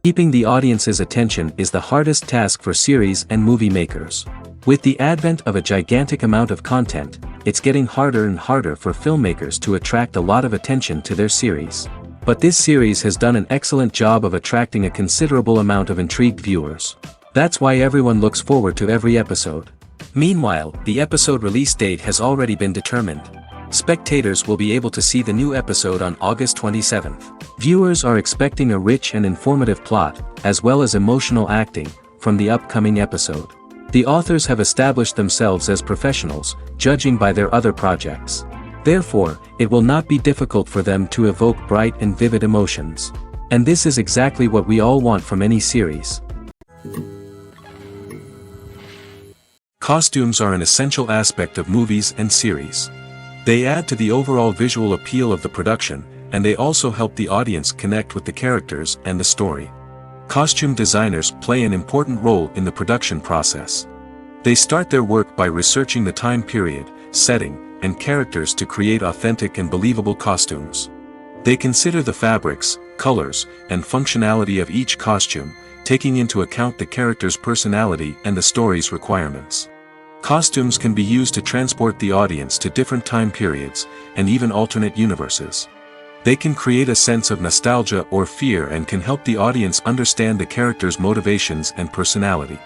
Keeping the audience's attention is the hardest task for series and movie makers. With the advent of a gigantic amount of content, it's getting harder and harder for filmmakers to attract a lot of attention to their series. But this series has done an excellent job of attracting a considerable amount of intrigued viewers. That's why everyone looks forward to every episode. Meanwhile, the episode release date has already been determined. Spectators will be able to see the new episode on August 27th. Viewers are expecting a rich and informative plot, as well as emotional acting, from the upcoming episode. The authors have established themselves as professionals, judging by their other projects. Therefore, it will not be difficult for them to evoke bright and vivid emotions. And this is exactly what we all want from any series. Costumes are an essential aspect of movies and series. They add to the overall visual appeal of the production, and they also help the audience connect with the characters and the story. Costume designers play an important role in the production process. They start their work by researching the time period, setting, and characters to create authentic and believable costumes. They consider the fabrics, colors, and functionality of each costume, taking into account the character's personality and the story's requirements. Costumes can be used to transport the audience to different time periods, and even alternate universes. They can create a sense of nostalgia or fear and can help the audience understand the character's motivations and personality.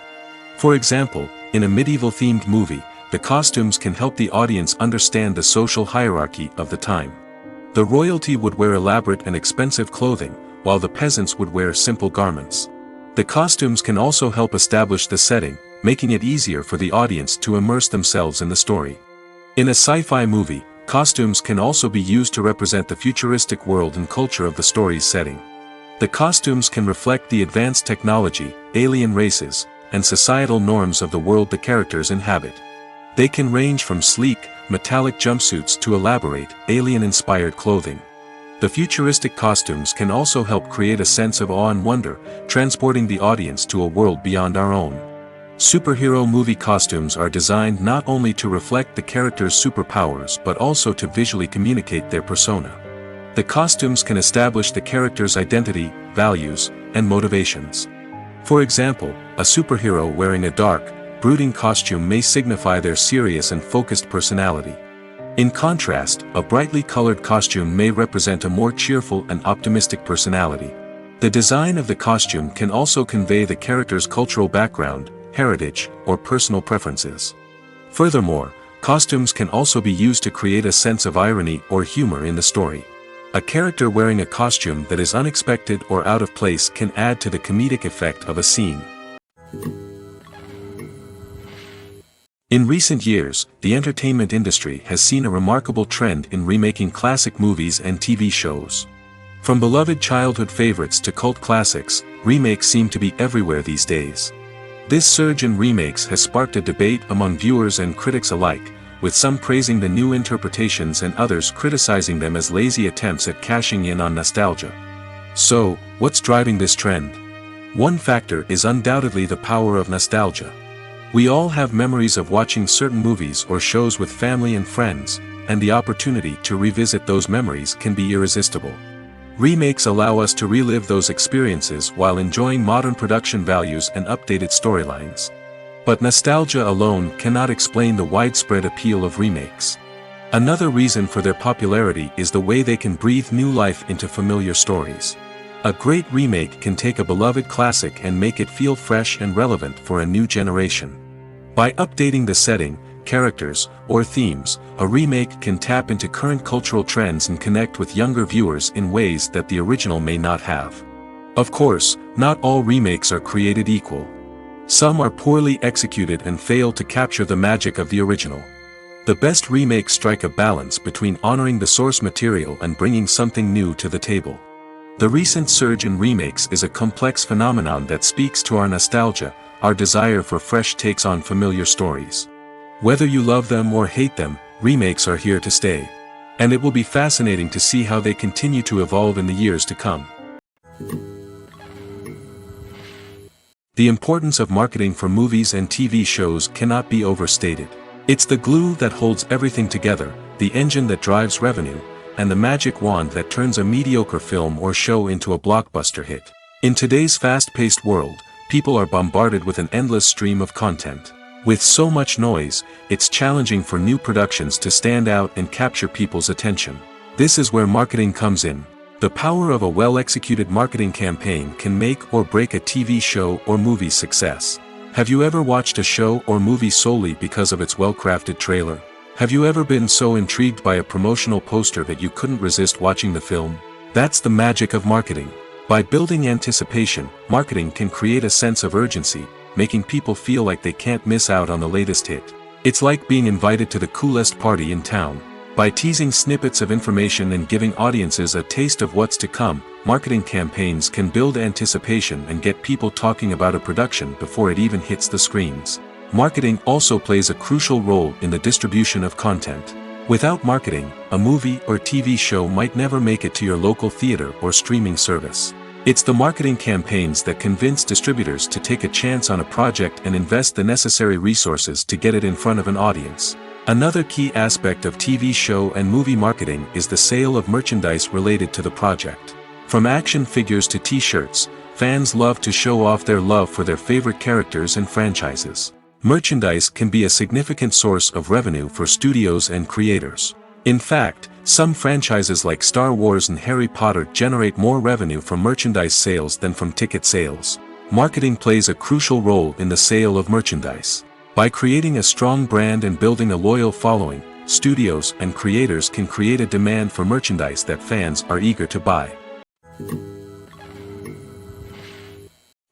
For example, in a medieval-themed movie, the costumes can help the audience understand the social hierarchy of the time. The royalty would wear elaborate and expensive clothing, while the peasants would wear simple garments. The costumes can also help establish the setting, making it easier for the audience to immerse themselves in the story. In a sci-fi movie, costumes can also be used to represent the futuristic world and culture of the story's setting. The costumes can reflect the advanced technology, alien races, and societal norms of the world the characters inhabit. They can range from sleek, metallic jumpsuits to elaborate, alien-inspired clothing. The futuristic costumes can also help create a sense of awe and wonder, transporting the audience to a world beyond our own. Superhero movie costumes are designed not only to reflect the character's superpowers but also to visually communicate their persona. The costumes can establish the character's identity, values, and motivations. For example, a superhero wearing a dark, brooding costume may signify their serious and focused personality. In contrast, a brightly colored costume may represent a more cheerful and optimistic personality. The design of the costume can also convey the character's cultural background, heritage, or personal preferences. Furthermore, costumes can also be used to create a sense of irony or humor in the story. A character wearing a costume that is unexpected or out of place can add to the comedic effect of a scene. In recent years, the entertainment industry has seen a remarkable trend in remaking classic movies and TV shows. From beloved childhood favorites to cult classics, remakes seem to be everywhere these days. This surge in remakes has sparked a debate among viewers and critics alike, with some praising the new interpretations and others criticizing them as lazy attempts at cashing in on nostalgia. So, what's driving this trend? One factor is undoubtedly the power of nostalgia. We all have memories of watching certain movies or shows with family and friends, and the opportunity to revisit those memories can be irresistible. Remakes allow us to relive those experiences while enjoying modern production values and updated storylines. But nostalgia alone cannot explain the widespread appeal of remakes. Another reason for their popularity is the way they can breathe new life into familiar stories. A great remake can take a beloved classic and make it feel fresh and relevant for a new generation. By updating the setting, characters, or themes, a remake can tap into current cultural trends and connect with younger viewers in ways that the original may not have. Of course, not all remakes are created equal. Some are poorly executed and fail to capture the magic of the original. The best remakes strike a balance between honoring the source material and bringing something new to the table. The recent surge in remakes is a complex phenomenon that speaks to our nostalgia, our desire for fresh takes on familiar stories. Whether you love them or hate them, remakes are here to stay. And it will be fascinating to see how they continue to evolve in the years to come. The importance of marketing for movies and TV shows cannot be overstated. It's the glue that holds everything together, the engine that drives revenue, and the magic wand that turns a mediocre film or show into a blockbuster hit. In today's fast-paced world, people are bombarded with an endless stream of content. With so much noise, it's challenging for new productions to stand out and capture people's attention. This is where marketing comes in. The power of a well-executed marketing campaign can make or break a TV show or movie's success. Have you ever watched a show or movie solely because of its well-crafted trailer? Have you ever been so intrigued by a promotional poster that you couldn't resist watching the film? That's the magic of marketing. By building anticipation, marketing can create a sense of urgency, making people feel like they can't miss out on the latest hit. It's like being invited to the coolest party in town. By teasing snippets of information and giving audiences a taste of what's to come, marketing campaigns can build anticipation and get people talking about a production before it even hits the screens. Marketing also plays a crucial role in the distribution of content. Without marketing, a movie or TV show might never make it to your local theater or streaming service. It's the marketing campaigns that convince distributors to take a chance on a project and invest the necessary resources to get it in front of an audience. Another key aspect of TV show and movie marketing is the sale of merchandise related to the project. From action figures to t-shirts, fans love to show off their love for their favorite characters and franchises. Merchandise can be a significant source of revenue for studios and creators. In fact, some franchises like Star Wars and Harry Potter generate more revenue from merchandise sales than from ticket sales. Marketing plays a crucial role in the sale of merchandise. By creating a strong brand and building a loyal following, studios and creators can create a demand for merchandise that fans are eager to buy.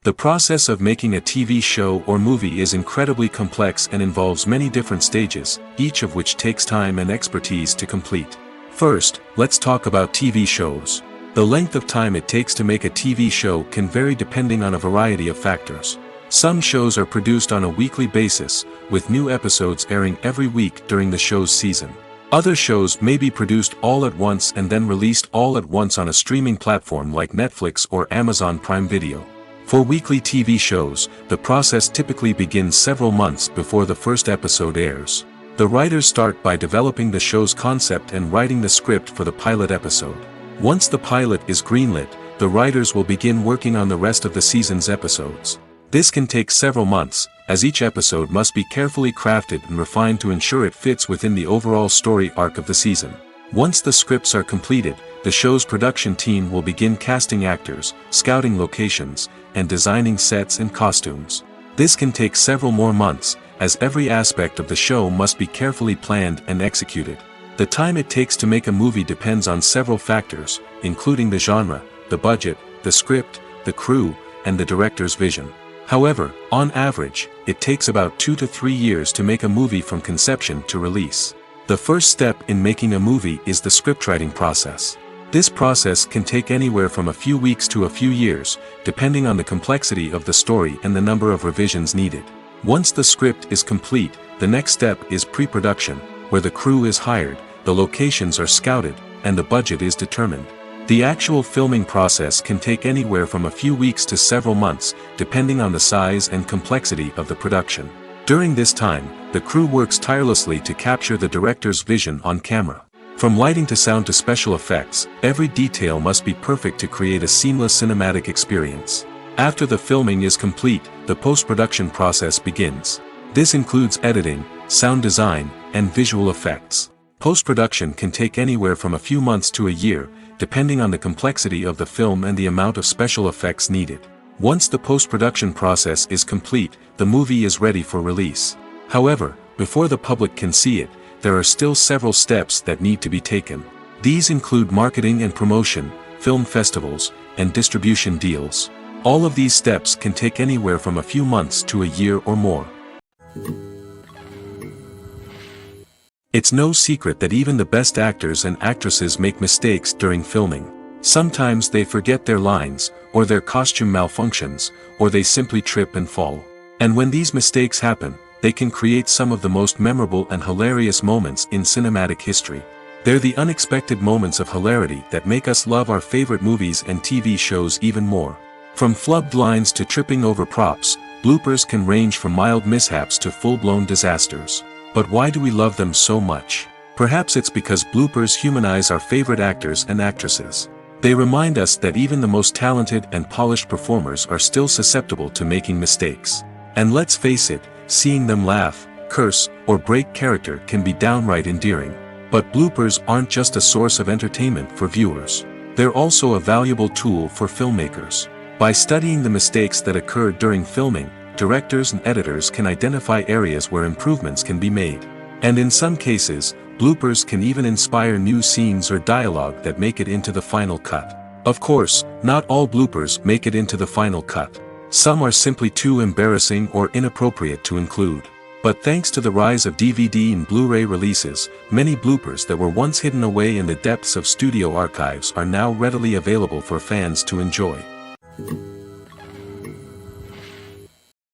The process of making a TV show or movie is incredibly complex and involves many different stages, each of which takes time and expertise to complete. First, let's talk about TV shows. The length of time it takes to make a TV show can vary depending on a variety of factors. Some shows are produced on a weekly basis, with new episodes airing every week during the show's season. Other shows may be produced all at once and then released all at once on a streaming platform like Netflix or Amazon Prime Video. For weekly TV shows, the process typically begins several months before the first episode airs. The writers start by developing the show's concept and writing the script for the pilot episode. Once the pilot is greenlit, the writers will begin working on the rest of the season's episodes. This can take several months, as each episode must be carefully crafted and refined to ensure it fits within the overall story arc of the season. Once the scripts are completed, the show's production team will begin casting actors, scouting locations, and designing sets and costumes. This can take several more months, as every aspect of the show must be carefully planned and executed. The time it takes to make a movie depends on several factors, including the genre, the budget, the script, the crew, and the director's vision. However, on average, it takes about 2 to 3 years to make a movie from conception to release. The first step in making a movie is the scriptwriting process. This process can take anywhere from a few weeks to a few years, depending on the complexity of the story and the number of revisions needed. Once the script is complete, the next step is pre-production, where the crew is hired, the locations are scouted, and the budget is determined. The actual filming process can take anywhere from a few weeks to several months, depending on the size and complexity of the production. During this time, the crew works tirelessly to capture the director's vision on camera. From lighting to sound to special effects, every detail must be perfect to create a seamless cinematic experience. After the filming is complete, the post-production process begins. This includes editing, sound design, and visual effects. Post-production can take anywhere from a few months to a year, depending on the complexity of the film and the amount of special effects needed. Once the post-production process is complete, the movie is ready for release. However, before the public can see it, there are still several steps that need to be taken. These include marketing and promotion, film festivals, and distribution deals. All of these steps can take anywhere from a few months to a year or more. It's no secret that even the best actors and actresses make mistakes during filming. Sometimes they forget their lines, or their costume malfunctions, or they simply trip and fall. And when these mistakes happen, they can create some of the most memorable and hilarious moments in cinematic history. They're the unexpected moments of hilarity that make us love our favorite movies and TV shows even more. From flubbed lines to tripping over props, bloopers can range from mild mishaps to full-blown disasters. But why do we love them so much? Perhaps it's because bloopers humanize our favorite actors and actresses. They remind us that even the most talented and polished performers are still susceptible to making mistakes. And let's face it, seeing them laugh, curse, or break character can be downright endearing. But bloopers aren't just a source of entertainment for viewers. They're also a valuable tool for filmmakers. By studying the mistakes that occurred during filming, directors and editors can identify areas where improvements can be made. And in some cases, bloopers can even inspire new scenes or dialogue that make it into the final cut. Of course, not all bloopers make it into the final cut. Some are simply too embarrassing or inappropriate to include. But thanks to the rise of DVD and Blu-ray releases, many bloopers that were once hidden away in the depths of studio archives are now readily available for fans to enjoy.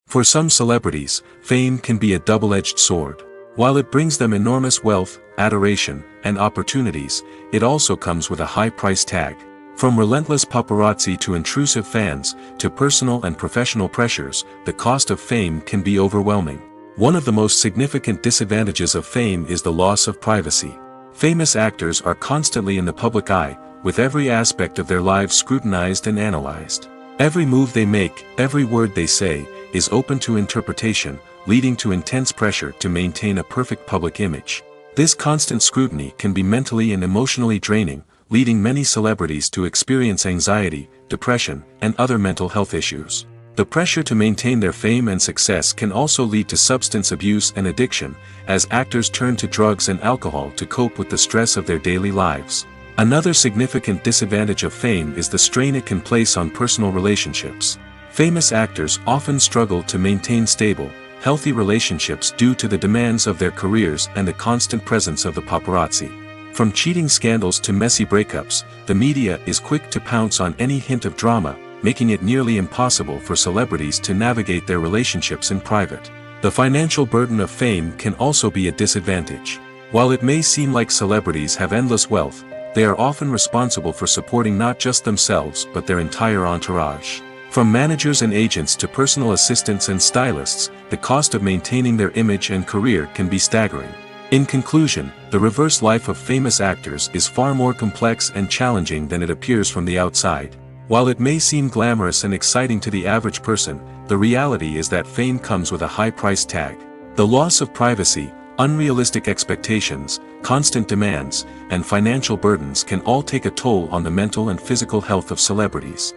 For some celebrities, fame can be a double-edged sword. While it brings them enormous wealth, adoration, and opportunities, it also comes with a high price tag. From relentless paparazzi to intrusive fans, to personal and professional pressures, the cost of fame can be overwhelming. One of the most significant disadvantages of fame is the loss of privacy. Famous actors are constantly in the public eye, with every aspect of their lives scrutinized and analyzed. Every move they make, every word they say, is open to interpretation, leading to intense pressure to maintain a perfect public image. This constant scrutiny can be mentally and emotionally draining, leading many celebrities to experience anxiety, depression, and other mental health issues. The pressure to maintain their fame and success can also lead to substance abuse and addiction, as actors turn to drugs and alcohol to cope with the stress of their daily lives. Another significant disadvantage of fame is the strain it can place on personal relationships. Famous actors often struggle to maintain stable, healthy relationships due to the demands of their careers and the constant presence of the paparazzi. From cheating scandals to messy breakups, the media is quick to pounce on any hint of drama, making it nearly impossible for celebrities to navigate their relationships in private. The financial burden of fame can also be a disadvantage. While it may seem like celebrities have endless wealth, they are often responsible for supporting not just themselves but their entire entourage. From managers and agents to personal assistants and stylists, the cost of maintaining their image and career can be staggering. In conclusion, the reverse life of famous actors is far more complex and challenging than it appears from the outside. While it may seem glamorous and exciting to the average person, the reality is that fame comes with a high price tag. The loss of privacy, unrealistic expectations, constant demands, and financial burdens can all take a toll on the mental and physical health of celebrities.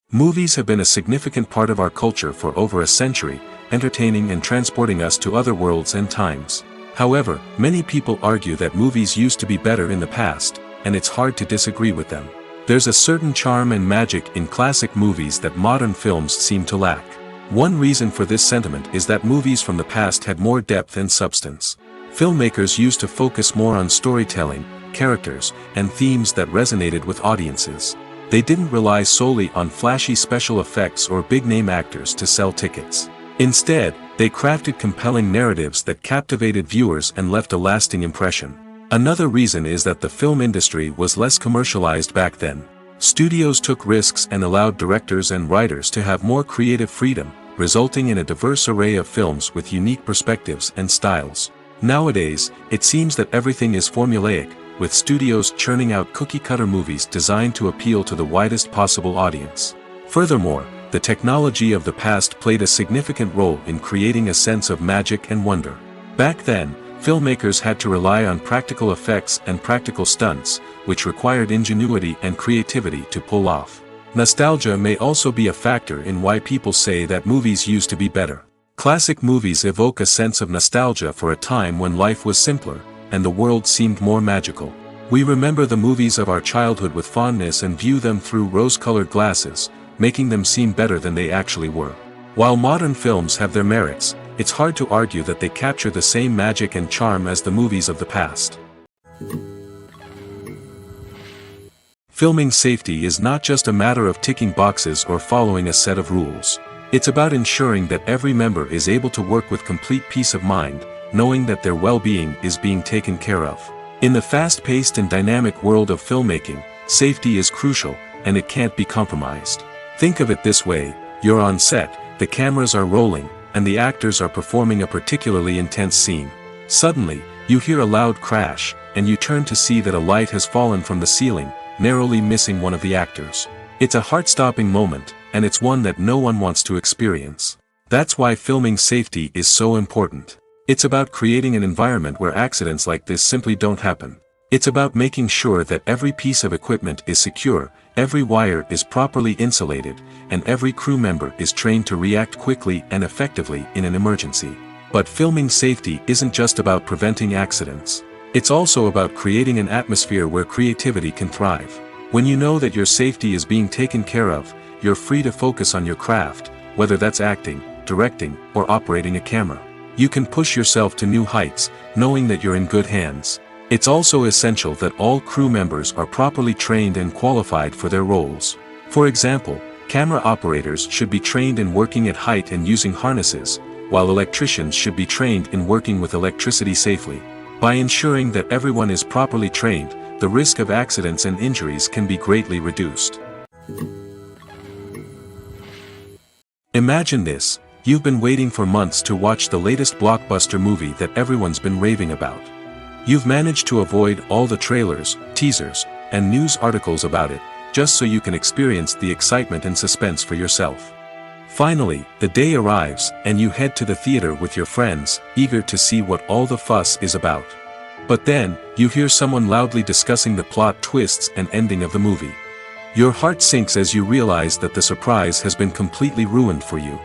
Movies have been a significant part of our culture for over a century, entertaining and transporting us to other worlds and times. However, many people argue that movies used to be better in the past, and it's hard to disagree with them. There's a certain charm and magic in classic movies that modern films seem to lack. One reason for this sentiment is that movies from the past had more depth and substance. Filmmakers used to focus more on storytelling, characters, and themes that resonated with audiences. They didn't rely solely on flashy special effects or big-name actors to sell tickets. Instead, they crafted compelling narratives that captivated viewers and left a lasting impression. Another reason is that the film industry was less commercialized back then. Studios took risks and allowed directors and writers to have more creative freedom, resulting in a diverse array of films with unique perspectives and styles. Nowadays, it seems that everything is formulaic, with studios churning out cookie-cutter movies designed to appeal to the widest possible audience. Furthermore, the technology of the past played a significant role in creating a sense of magic and wonder. Back then, filmmakers had to rely on practical effects and practical stunts, which required ingenuity and creativity to pull off. Nostalgia may also be a factor in why people say that movies used to be better. Classic movies evoke a sense of nostalgia for a time when life was simpler, and the world seemed more magical. We remember the movies of our childhood with fondness and view them through rose-colored glasses, making them seem better than they actually were. While modern films have their merits, it's hard to argue that they capture the same magic and charm as the movies of the past. Filming safety is not just a matter of ticking boxes or following a set of rules. It's about ensuring that every member is able to work with complete peace of mind, knowing that their well-being is being taken care of. In the fast-paced and dynamic world of filmmaking, safety is crucial, and it can't be compromised. Think of it this way: you're on set, the cameras are rolling, and the actors are performing a particularly intense scene. Suddenly, you hear a loud crash, and you turn to see that a light has fallen from the ceiling, narrowly missing one of the actors. It's a heart-stopping moment, and it's one that no one wants to experience. That's why filming safety is so important. It's about creating an environment where accidents like this simply don't happen. It's about making sure that every piece of equipment is secure, every wire is properly insulated, and every crew member is trained to react quickly and effectively in an emergency. But filming safety isn't just about preventing accidents. It's also about creating an atmosphere where creativity can thrive. When you know that your safety is being taken care of, you're free to focus on your craft, whether that's acting, directing, or operating a camera. You can push yourself to new heights, knowing that you're in good hands. It's also essential that all crew members are properly trained and qualified for their roles. For example, camera operators should be trained in working at height and using harnesses, while electricians should be trained in working with electricity safely. By ensuring that everyone is properly trained, the risk of accidents and injuries can be greatly reduced. Imagine this: you've been waiting for months to watch the latest blockbuster movie that everyone's been raving about. You've managed to avoid all the trailers, teasers, and news articles about it, just so you can experience the excitement and suspense for yourself. Finally, the day arrives, and you head to the theater with your friends, eager to see what all the fuss is about. But then, you hear someone loudly discussing the plot twists and ending of the movie. Your heart sinks as you realize that the surprise has been completely ruined for you.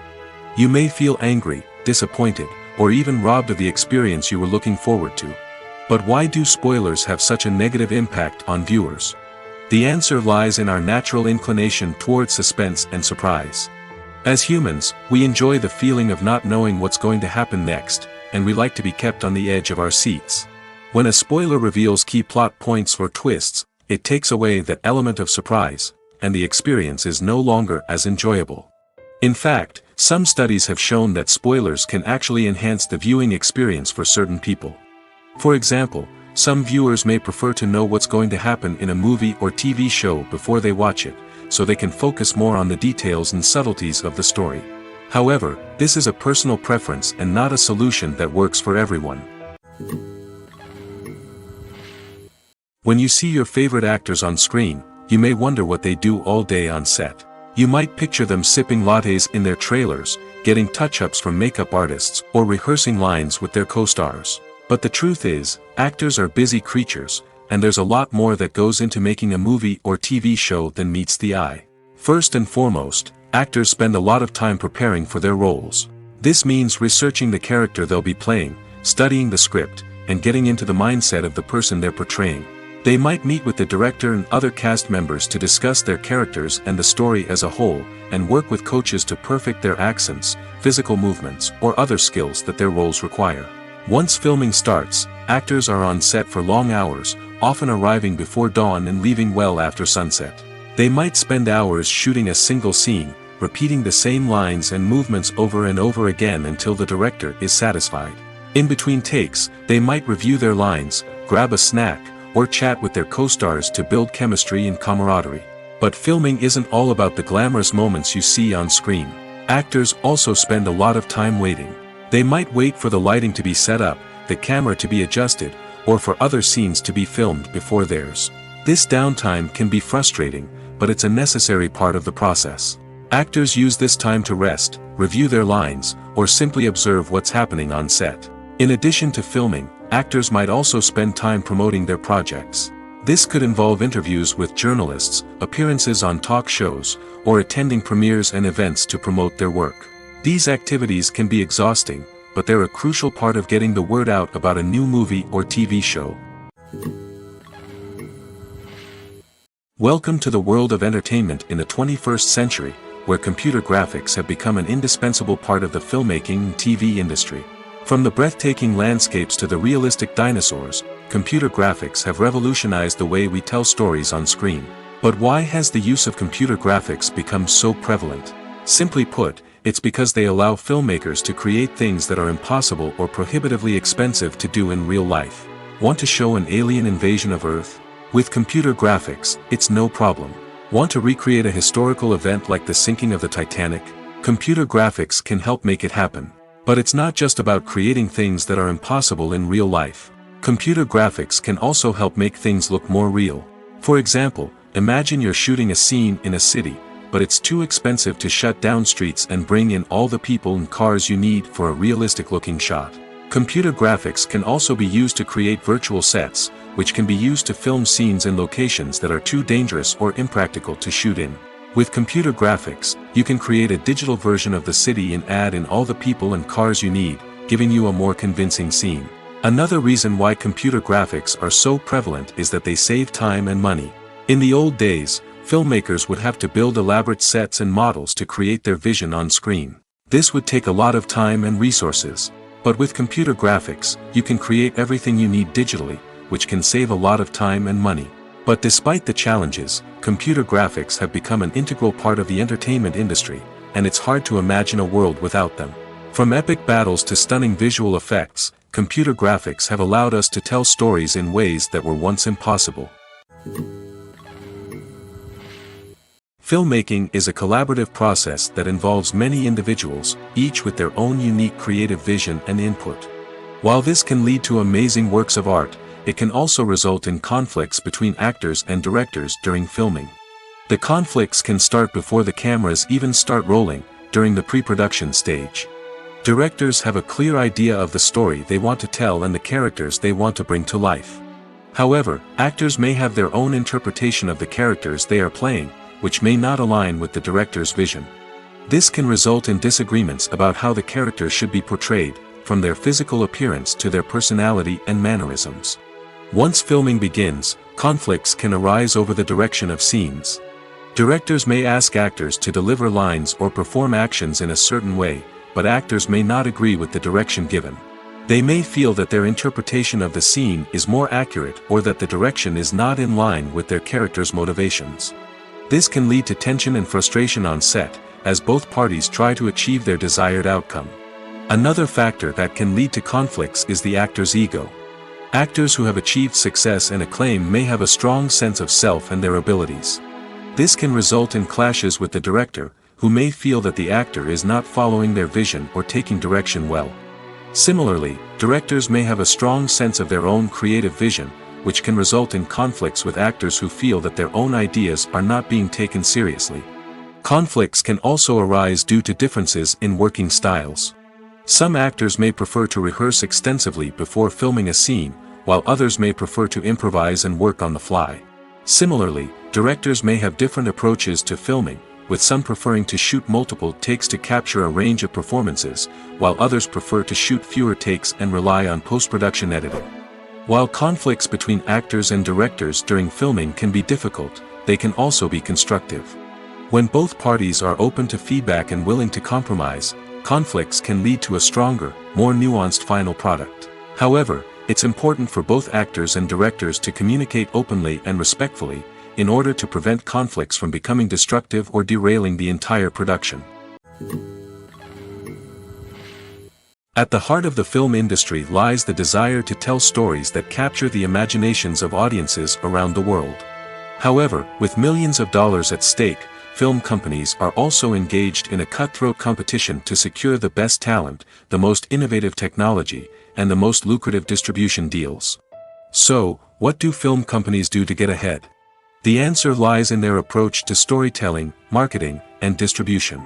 You may feel angry, disappointed, or even robbed of the experience you were looking forward to. But why do spoilers have such a negative impact on viewers? The answer lies in our natural inclination towards suspense and surprise. As humans, we enjoy the feeling of not knowing what's going to happen next, and we like to be kept on the edge of our seats. When a spoiler reveals key plot points or twists, it takes away that element of surprise, and the experience is no longer as enjoyable. In fact, some studies have shown that spoilers can actually enhance the viewing experience for certain people. For example, some viewers may prefer to know what's going to happen in a movie or TV show before they watch it, so they can focus more on the details and subtleties of the story. However, this is a personal preference and not a solution that works for everyone. When you see your favorite actors on screen, you may wonder what they do all day on set. You might picture them sipping lattes in their trailers, getting touch-ups from makeup artists, or rehearsing lines with their co-stars. But the truth is, actors are busy creatures, and there's a lot more that goes into making a movie or TV show than meets the eye. First and foremost, actors spend a lot of time preparing for their roles. This means researching the character they'll be playing, studying the script, and getting into the mindset of the person they're portraying. They might meet with the director and other cast members to discuss their characters and the story as a whole, and work with coaches to perfect their accents, physical movements, or other skills that their roles require. Once filming starts, actors are on set for long hours, often arriving before dawn and leaving well after sunset. They might spend hours shooting a single scene, repeating the same lines and movements over and over again until the director is satisfied. In between takes, they might review their lines, grab a snack, or chat with their co-stars to build chemistry and camaraderie. But filming isn't all about the glamorous moments you see on screen. Actors also spend a lot of time waiting. They might wait for the lighting to be set up, the camera to be adjusted, or for other scenes to be filmed before theirs. This downtime can be frustrating, but it's a necessary part of the process. Actors use this time to rest, review their lines, or simply observe what's happening on set. In addition to filming, actors might also spend time promoting their projects. This could involve interviews with journalists, appearances on talk shows, or attending premieres and events to promote their work. These activities can be exhausting, but they're a crucial part of getting the word out about a new movie or TV show. Welcome to the world of entertainment in the 21st century, where computer graphics have become an indispensable part of the filmmaking and TV industry. From the breathtaking landscapes to the realistic dinosaurs, computer graphics have revolutionized the way we tell stories on screen. But why has the use of computer graphics become so prevalent? Simply put, it's because they allow filmmakers to create things that are impossible or prohibitively expensive to do in real life. Want to show an alien invasion of Earth? With computer graphics, it's no problem. Want to recreate a historical event like the sinking of the Titanic? Computer graphics can help make it happen. But it's not just about creating things that are impossible in real life. Computer graphics can also help make things look more real. For example, imagine you're shooting a scene in a city, but it's too expensive to shut down streets and bring in all the people and cars you need for a realistic-looking shot. Computer graphics can also be used to create virtual sets, which can be used to film scenes in locations that are too dangerous or impractical to shoot in. With computer graphics, you can create a digital version of the city and add in all the people and cars you need, giving you a more convincing scene. Another reason why computer graphics are so prevalent is that they save time and money. In the old days, filmmakers would have to build elaborate sets and models to create their vision on screen. This would take a lot of time and resources. But with computer graphics, you can create everything you need digitally, which can save a lot of time and money. But despite the challenges, computer graphics have become an integral part of the entertainment industry, and it's hard to imagine a world without them. From epic battles to stunning visual effects, computer graphics have allowed us to tell stories in ways that were once impossible. Filmmaking is a collaborative process that involves many individuals, each with their own unique creative vision and input. While this can lead to amazing works of art, it can also result in conflicts between actors and directors during filming. The conflicts can start before the cameras even start rolling, during the pre-production stage. Directors have a clear idea of the story they want to tell and the characters they want to bring to life. However, actors may have their own interpretation of the characters they are playing, which may not align with the director's vision. This can result in disagreements about how the characters should be portrayed, from their physical appearance to their personality and mannerisms. Once filming begins, conflicts can arise over the direction of scenes. Directors may ask actors to deliver lines or perform actions in a certain way, but actors may not agree with the direction given. They may feel that their interpretation of the scene is more accurate or that the direction is not in line with their character's motivations. This can lead to tension and frustration on set, as both parties try to achieve their desired outcome. Another factor that can lead to conflicts is the actor's ego. Actors who have achieved success and acclaim may have a strong sense of self and their abilities. This can result in clashes with the director, who may feel that the actor is not following their vision or taking direction well. Similarly, directors may have a strong sense of their own creative vision, which can result in conflicts with actors who feel that their own ideas are not being taken seriously. Conflicts can also arise due to differences in working styles. Some actors may prefer to rehearse extensively before filming a scene, while others may prefer to improvise and work on the fly. Similarly, directors may have different approaches to filming, with some preferring to shoot multiple takes to capture a range of performances, while others prefer to shoot fewer takes and rely on post-production editing. While conflicts between actors and directors during filming can be difficult, they can also be constructive. When both parties are open to feedback and willing to compromise, conflicts can lead to a stronger, more nuanced final product. However, it's important for both actors and directors to communicate openly and respectfully, in order to prevent conflicts from becoming destructive or derailing the entire production. At the heart of the film industry lies the desire to tell stories that capture the imaginations of audiences around the world. However, with millions of dollars at stake, film companies are also engaged in a cutthroat competition to secure the best talent, the most innovative technology, and the most lucrative distribution deals. So, what do film companies do to get ahead? The answer lies in their approach to storytelling, marketing, and distribution.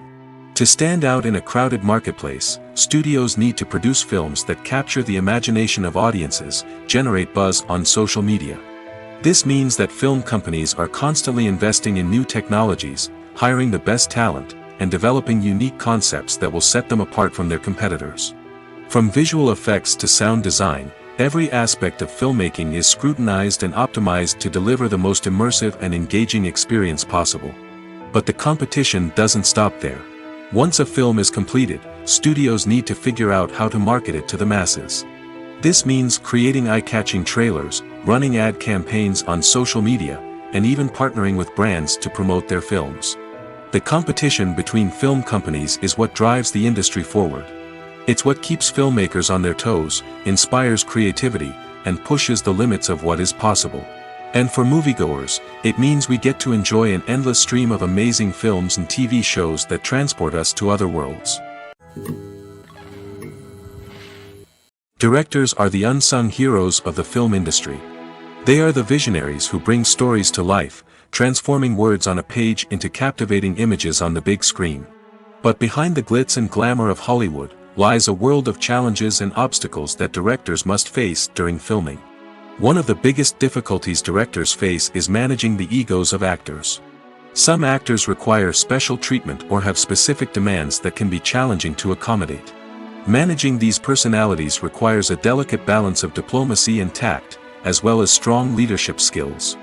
To stand out in a crowded marketplace, studios need to produce films that capture the imagination of audiences, generate buzz on social media. This means that film companies are constantly investing in new technologies, hiring the best talent, and developing unique concepts that will set them apart from their competitors. From visual effects to sound design, every aspect of filmmaking is scrutinized and optimized to deliver the most immersive and engaging experience possible. But the competition doesn't stop there. Once a film is completed, studios need to figure out how to market it to the masses. This means creating eye-catching trailers, running ad campaigns on social media, and even partnering with brands to promote their films. The competition between film companies is what drives the industry forward. It's what keeps filmmakers on their toes, inspires creativity, and pushes the limits of what is possible. And for moviegoers, it means we get to enjoy an endless stream of amazing films and TV shows that transport us to other worlds. Directors are the unsung heroes of the film industry. They are the visionaries who bring stories to life, transforming words on a page into captivating images on the big screen. But behind the glitz and glamour of Hollywood lies a world of challenges and obstacles that directors must face during filming. One of the biggest difficulties directors face is managing the egos of actors. Some actors require special treatment or have specific demands that can be challenging to accommodate. Managing these personalities requires a delicate balance of diplomacy and tact, as well as strong leadership skills.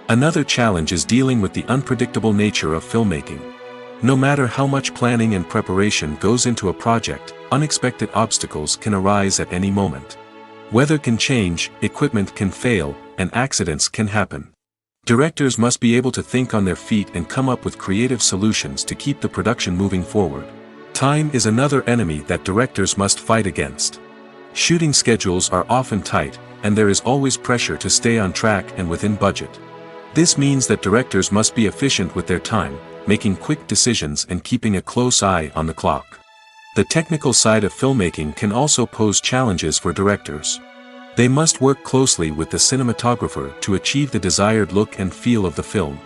Another challenge is dealing with the unpredictable nature of filmmaking. No matter how much planning and preparation goes into a project, unexpected obstacles can arise at any moment. Weather can change, equipment can fail, and accidents can happen. Directors must be able to think on their feet and come up with creative solutions to keep the production moving forward. Time is another enemy that directors must fight against. Shooting schedules are often tight, and there is always pressure to stay on track and within budget. This means that directors must be efficient with their time, making quick decisions and keeping a close eye on the clock. The technical side of filmmaking can also pose challenges for directors. They must work closely with the cinematographer to achieve the desired look and feel of the film.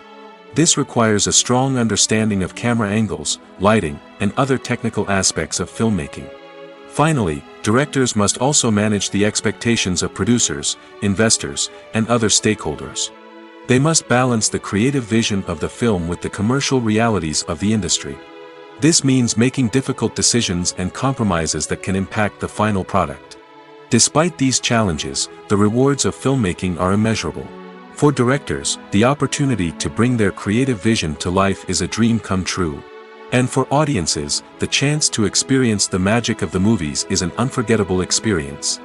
This requires a strong understanding of camera angles, lighting, and other technical aspects of filmmaking. Finally, directors must also manage the expectations of producers, investors, and other stakeholders. They must balance the creative vision of the film with the commercial realities of the industry. This means making difficult decisions and compromises that can impact the final product. Despite these challenges, the rewards of filmmaking are immeasurable. For directors, the opportunity to bring their creative vision to life is a dream come true. And for audiences, the chance to experience the magic of the movies is an unforgettable experience.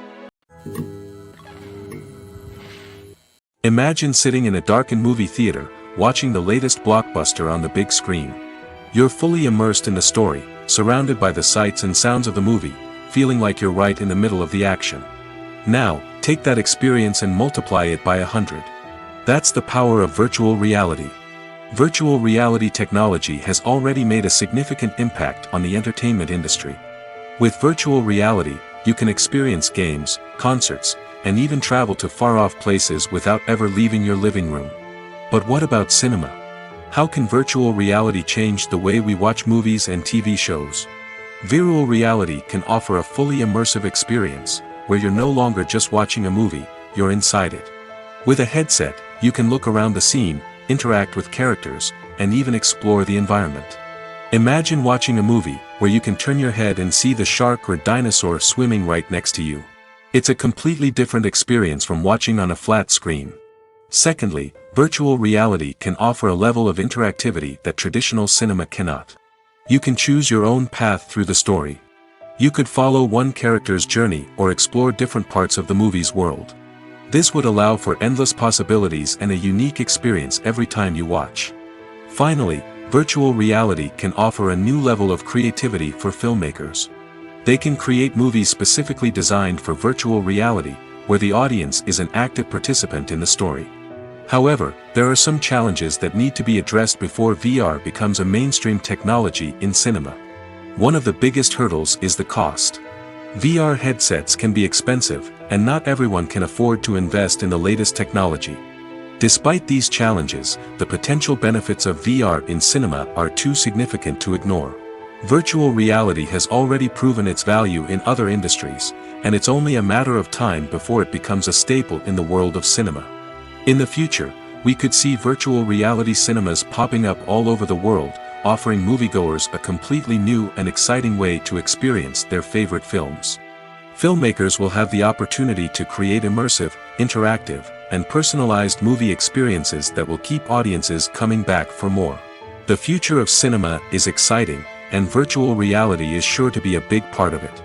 Imagine sitting in a darkened movie theater, watching the latest blockbuster on the big screen. You're fully immersed in the story, surrounded by the sights and sounds of the movie, feeling like you're right in the middle of the action. Now, take that experience and multiply it by 100. That's the power of virtual reality. Virtual reality technology has already made a significant impact on the entertainment industry. With virtual reality, you can experience games, concerts, and even travel to far-off places without ever leaving your living room. But what about cinema? How can virtual reality change the way we watch movies and TV shows? Virtual reality can offer a fully immersive experience, where you're no longer just watching a movie, you're inside it. With a headset, you can look around the scene, interact with characters, and even explore the environment. Imagine watching a movie where you can turn your head and see the shark or dinosaur swimming right next to you. It's a completely different experience from watching on a flat screen. Secondly, virtual reality can offer a level of interactivity that traditional cinema cannot. You can choose your own path through the story. You could follow one character's journey or explore different parts of the movie's world. This would allow for endless possibilities and a unique experience every time you watch. Finally, virtual reality can offer a new level of creativity for filmmakers. They can create movies specifically designed for virtual reality, where the audience is an active participant in the story. However, there are some challenges that need to be addressed before VR becomes a mainstream technology in cinema. One of the biggest hurdles is the cost. VR headsets can be expensive, and not everyone can afford to invest in the latest technology. Despite these challenges, the potential benefits of VR in cinema are too significant to ignore. Virtual reality has already proven its value in other industries, and it's only a matter of time before it becomes a staple in the world of cinema. In the future, we could see virtual reality cinemas popping up all over the world, offering moviegoers a completely new and exciting way to experience their favorite films. Filmmakers will have the opportunity to create immersive, interactive, and personalized movie experiences that will keep audiences coming back for more. The future of cinema is exciting, and virtual reality is sure to be a big part of it.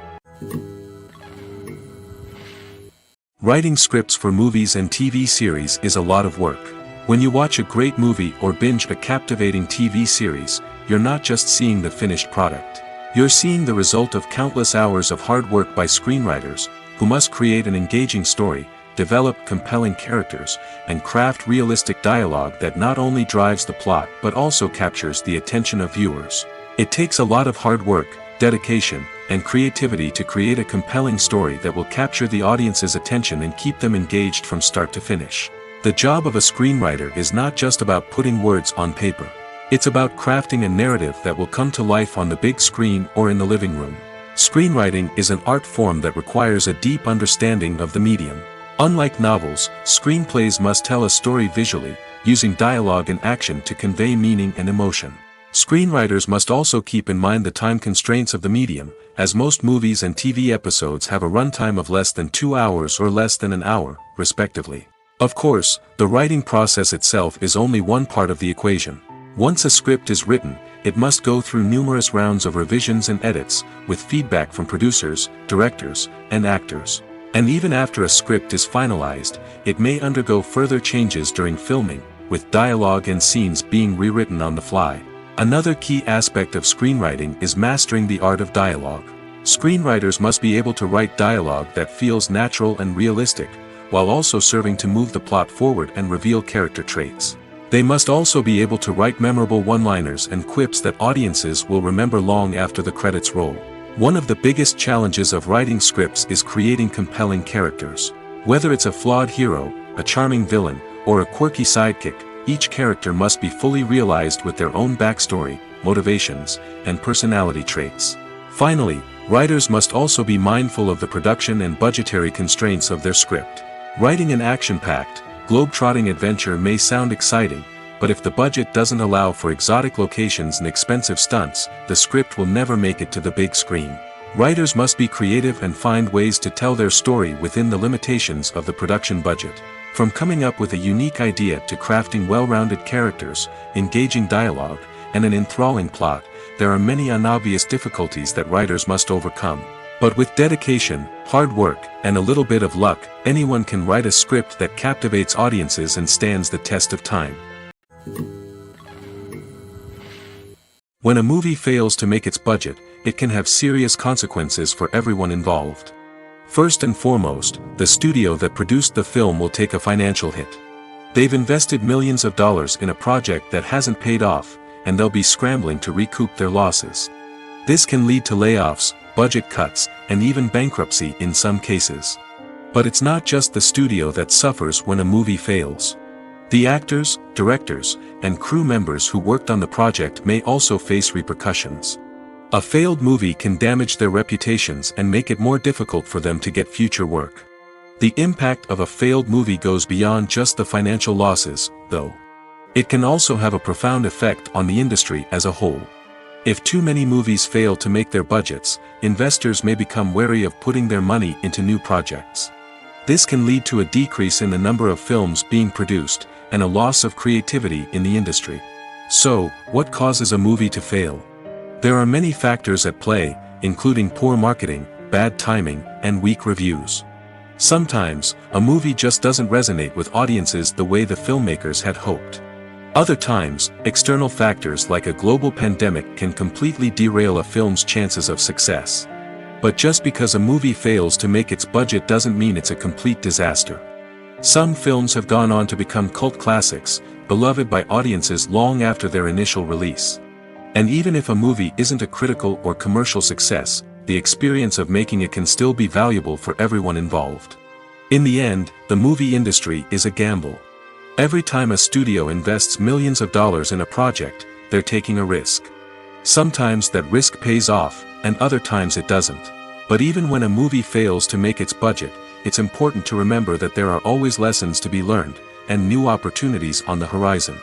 Writing scripts for movies and TV series is a lot of work. When you watch a great movie or binge a captivating TV series, you're not just seeing the finished product. You're seeing the result of countless hours of hard work by screenwriters, who must create an engaging story, develop compelling characters, and craft realistic dialogue that not only drives the plot but also captures the attention of viewers. It takes a lot of hard work, dedication, and creativity to create a compelling story that will capture the audience's attention and keep them engaged from start to finish. The job of a screenwriter is not just about putting words on paper. It's about crafting a narrative that will come to life on the big screen or in the living room. Screenwriting is an art form that requires a deep understanding of the medium. Unlike novels, screenplays must tell a story visually, using dialogue and action to convey meaning and emotion. Screenwriters must also keep in mind the time constraints of the medium, as most movies and TV episodes have a runtime of less than 2 hours or less than an hour, respectively. Of course, the writing process itself is only one part of the equation. Once a script is written, it must go through numerous rounds of revisions and edits, with feedback from producers, directors, and actors. And even after a script is finalized, it may undergo further changes during filming, with dialogue and scenes being rewritten on the fly. Another key aspect of screenwriting is mastering the art of dialogue. Screenwriters must be able to write dialogue that feels natural and realistic, while also serving to move the plot forward and reveal character traits. They must also be able to write memorable one-liners and quips that audiences will remember long after the credits roll. One of the biggest challenges of writing scripts is creating compelling characters. Whether it's a flawed hero, a charming villain, or a quirky sidekick, each character must be fully realized with their own backstory, motivations, and personality traits. Finally, writers must also be mindful of the production and budgetary constraints of their script. Writing an action-packed, globe-trotting adventure may sound exciting, but if the budget doesn't allow for exotic locations and expensive stunts, the script will never make it to the big screen. Writers must be creative and find ways to tell their story within the limitations of the production budget. From coming up with a unique idea to crafting well-rounded characters, engaging dialogue, and an enthralling plot, there are many unobvious difficulties that writers must overcome. But with dedication, hard work, and a little bit of luck, anyone can write a script that captivates audiences and stands the test of time. When a movie fails to make its budget, it can have serious consequences for everyone involved. First and foremost, the studio that produced the film will take a financial hit. They've invested millions of dollars in a project that hasn't paid off, and they'll be scrambling to recoup their losses. This can lead to layoffs, budget cuts, and even bankruptcy in some cases. But it's not just the studio that suffers when a movie fails. The actors, directors, and crew members who worked on the project may also face repercussions. A failed movie can damage their reputations and make it more difficult for them to get future work. The impact of a failed movie goes beyond just the financial losses, though. It can also have a profound effect on the industry as a whole. If too many movies fail to make their budgets, investors may become wary of putting their money into new projects. This can lead to a decrease in the number of films being produced, and a loss of creativity in the industry. So, what causes a movie to fail? There are many factors at play, including poor marketing, bad timing, and weak reviews. Sometimes, a movie just doesn't resonate with audiences the way the filmmakers had hoped. Other times, external factors like a global pandemic can completely derail a film's chances of success. But just because a movie fails to make its budget doesn't mean it's a complete disaster. Some films have gone on to become cult classics, beloved by audiences long after their initial release. And even if a movie isn't a critical or commercial success, the experience of making it can still be valuable for everyone involved. In the end, the movie industry is a gamble. Every time a studio invests millions of dollars in a project, they're taking a risk. Sometimes that risk pays off, and other times it doesn't. But even when a movie fails to make its budget, it's important to remember that there are always lessons to be learned, and new opportunities on the horizon.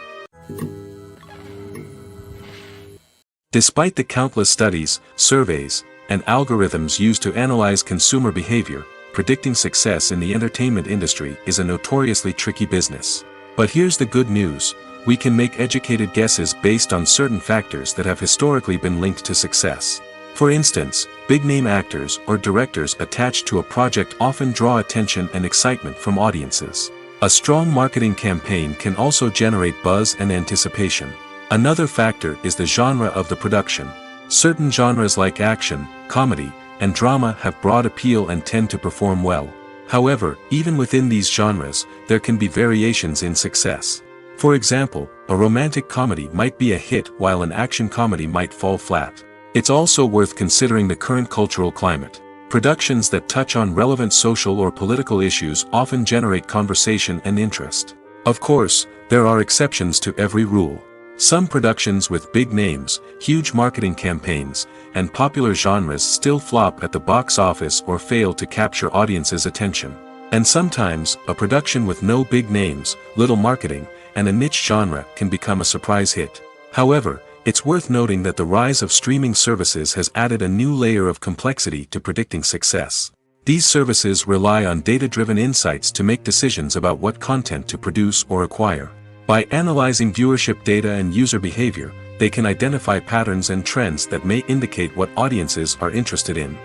Despite the countless studies, surveys, and algorithms used to analyze consumer behavior, predicting success in the entertainment industry is a notoriously tricky business. But here's the good news: we can make educated guesses based on certain factors that have historically been linked to success. For instance, big-name actors or directors attached to a project often draw attention and excitement from audiences. A strong marketing campaign can also generate buzz and anticipation. Another factor is the genre of the production. Certain genres like action, comedy, and drama have broad appeal and tend to perform well. However, even within these genres, there can be variations in success. For example, a romantic comedy might be a hit while an action comedy might fall flat. It's also worth considering the current cultural climate. Productions that touch on relevant social or political issues often generate conversation and interest. Of course, there are exceptions to every rule. Some productions with big names, huge marketing campaigns, and popular genres still flop at the box office or fail to capture audiences' attention. And sometimes, a production with no big names, little marketing, and a niche genre can become a surprise hit. However, it's worth noting that the rise of streaming services has added a new layer of complexity to predicting success. These services rely on data-driven insights to make decisions about what content to produce or acquire. By analyzing viewership data and user behavior, they can identify patterns and trends that may indicate what audiences are interested in.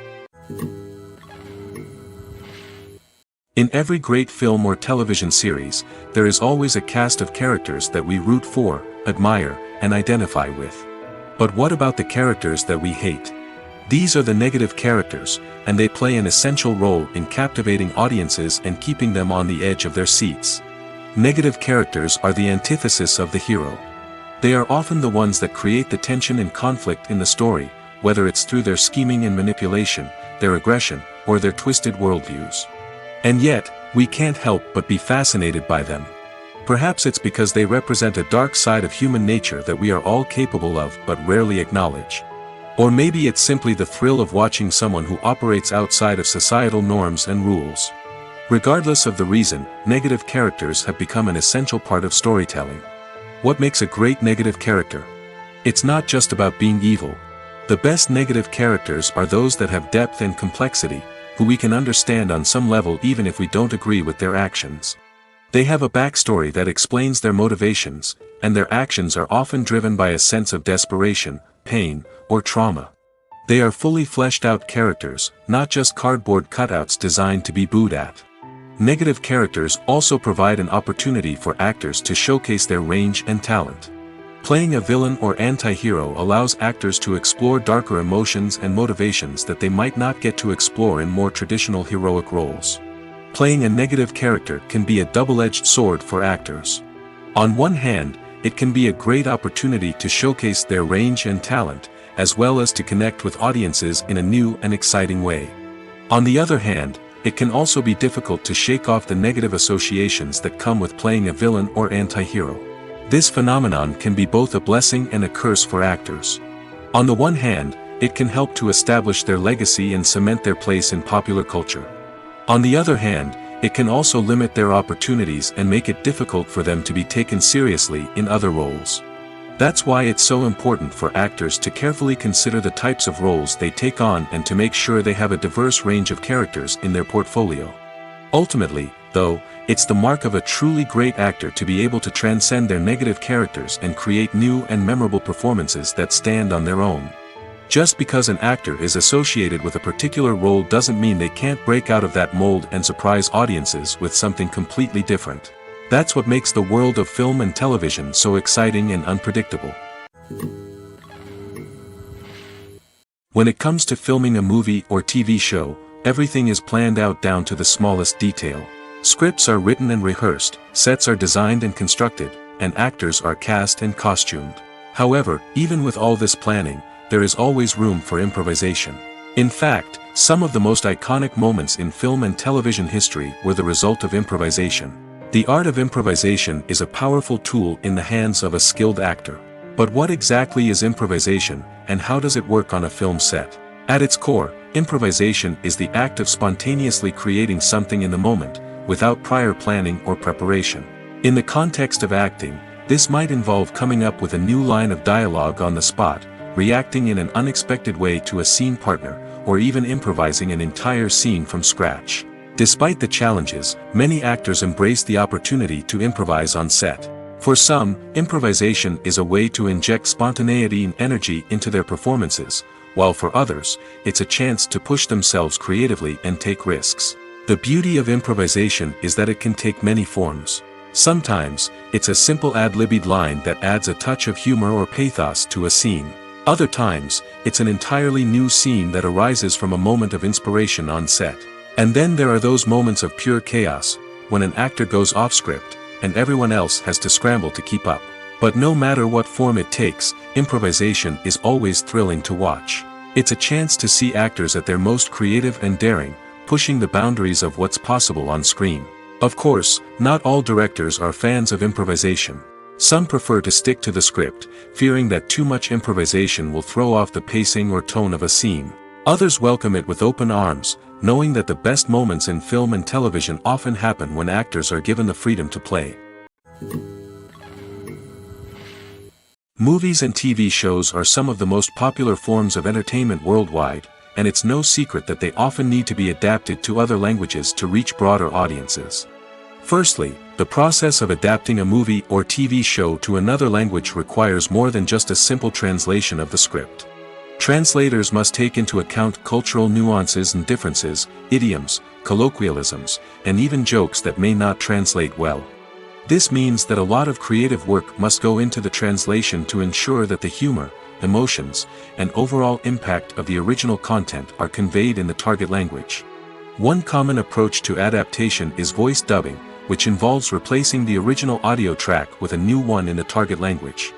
In every great film or television series, there is always a cast of characters that we root for, admire, and identify with. But what about the characters that we hate? These are the negative characters, and they play an essential role in captivating audiences and keeping them on the edge of their seats. Negative characters are the antithesis of the hero. They are often the ones that create the tension and conflict in the story, whether it's through their scheming and manipulation, their aggression, or their twisted worldviews. And yet, we can't help but be fascinated by them. Perhaps it's because they represent a dark side of human nature that we are all capable of but rarely acknowledge. Or maybe it's simply the thrill of watching someone who operates outside of societal norms and rules. Regardless of the reason, negative characters have become an essential part of storytelling. What makes a great negative character? It's not just about being evil. The best negative characters are those that have depth and complexity, who we can understand on some level even if we don't agree with their actions. They have a backstory that explains their motivations, and their actions are often driven by a sense of desperation, pain, or trauma. They are fully fleshed out characters, not just cardboard cutouts designed to be booed at. Negative characters also provide an opportunity for actors to showcase their range and talent. Playing a villain or anti-hero allows actors to explore darker emotions and motivations that they might not get to explore in more traditional heroic roles. Playing a negative character can be a double-edged sword for actors. On one hand, it can be a great opportunity to showcase their range and talent, as well as to connect with audiences in a new and exciting way. On the other hand, it can also be difficult to shake off the negative associations that come with playing a villain or anti-hero. This phenomenon can be both a blessing and a curse for actors. On the one hand, it can help to establish their legacy and cement their place in popular culture. On the other hand, it can also limit their opportunities and make it difficult for them to be taken seriously in other roles. That's why it's so important for actors to carefully consider the types of roles they take on and to make sure they have a diverse range of characters in their portfolio. Ultimately, though, it's the mark of a truly great actor to be able to transcend their negative characters and create new and memorable performances that stand on their own. Just because an actor is associated with a particular role doesn't mean they can't break out of that mold and surprise audiences with something completely different. That's what makes the world of film and television so exciting and unpredictable. When it comes to filming a movie or TV show, everything is planned out down to the smallest detail. Scripts are written and rehearsed, sets are designed and constructed, and actors are cast and costumed. However, even with all this planning, there is always room for improvisation. In fact, some of the most iconic moments in film and television history were the result of improvisation. The art of improvisation is a powerful tool in the hands of a skilled actor. But what exactly is improvisation, and how does it work on a film set? At its core, improvisation is the act of spontaneously creating something in the moment, without prior planning or preparation. In the context of acting, this might involve coming up with a new line of dialogue on the spot, reacting in an unexpected way to a scene partner, or even improvising an entire scene from scratch. Despite the challenges, many actors embrace the opportunity to improvise on set. For some, improvisation is a way to inject spontaneity and energy into their performances, while for others, it's a chance to push themselves creatively and take risks. The beauty of improvisation is that it can take many forms. Sometimes, it's a simple ad-libbed line that adds a touch of humor or pathos to a scene. Other times, it's an entirely new scene that arises from a moment of inspiration on set. And then there are those moments of pure chaos, when an actor goes off script, and everyone else has to scramble to keep up. But no matter what form it takes, improvisation is always thrilling to watch. It's a chance to see actors at their most creative and daring, pushing the boundaries of what's possible on screen. Of course, not all directors are fans of improvisation. Some prefer to stick to the script, fearing that too much improvisation will throw off the pacing or tone of a scene. Others welcome it with open arms, knowing that the best moments in film and television often happen when actors are given the freedom to play. Movies and TV shows are some of the most popular forms of entertainment worldwide, and it's no secret that they often need to be adapted to other languages to reach broader audiences. Firstly, the process of adapting a movie or TV show to another language requires more than just a simple translation of the script. Translators must take into account cultural nuances and differences, idioms, colloquialisms, and even jokes that may not translate well. This means that a lot of creative work must go into the translation to ensure that the humor, emotions, and overall impact of the original content are conveyed in the target language. One common approach to adaptation is voice dubbing, which involves replacing the original audio track with a new one in the target language.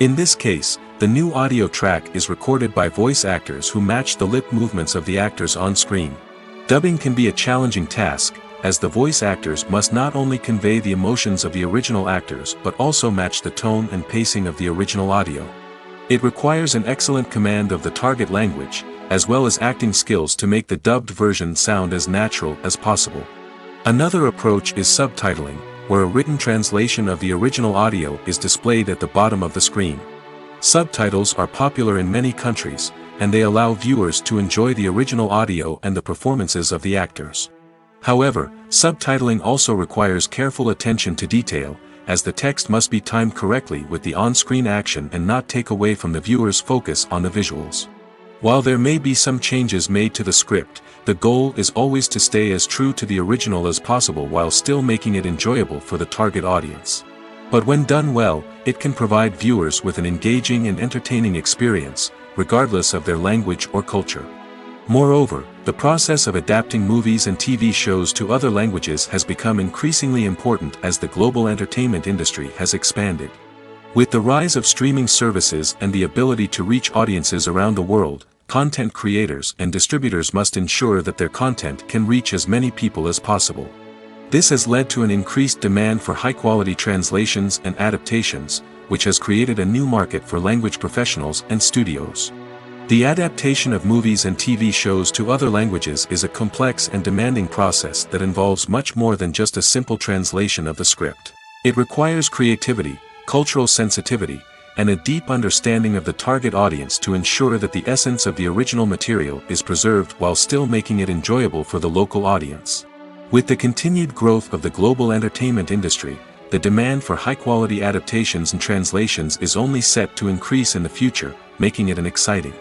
In this case, the new audio track is recorded by voice actors who match the lip movements of the actors on screen. Dubbing can be a challenging task, as the voice actors must not only convey the emotions of the original actors but also match the tone and pacing of the original audio. It requires an excellent command of the target language, as well as acting skills to make the dubbed version sound as natural as possible. Another approach is subtitling, where a written translation of the original audio is displayed at the bottom of the screen. Subtitles are popular in many countries, and they allow viewers to enjoy the original audio and the performances of the actors. However, subtitling also requires careful attention to detail, as the text must be timed correctly with the on-screen action and not take away from the viewer's focus on the visuals. While there may be some changes made to the script, the goal is always to stay as true to the original as possible while still making it enjoyable for the target audience. But when done well, it can provide viewers with an engaging and entertaining experience, regardless of their language or culture. Moreover, the process of adapting movies and TV shows to other languages has become increasingly important as the global entertainment industry has expanded. With the rise of streaming services and the ability to reach audiences around the world, content creators and distributors must ensure that their content can reach as many people as possible. This has led to an increased demand for high-quality translations and adaptations, which has created a new market for language professionals and studios. The adaptation of movies and TV shows to other languages is a complex and demanding process that involves much more than just a simple translation of the script. It requires creativity, cultural sensitivity, and a deep understanding of the target audience to ensure that the essence of the original material is preserved while still making it enjoyable for the local audience. With the continued growth of the global entertainment industry, the demand for high-quality adaptations and translations is only set to increase in the future, making it an exciting.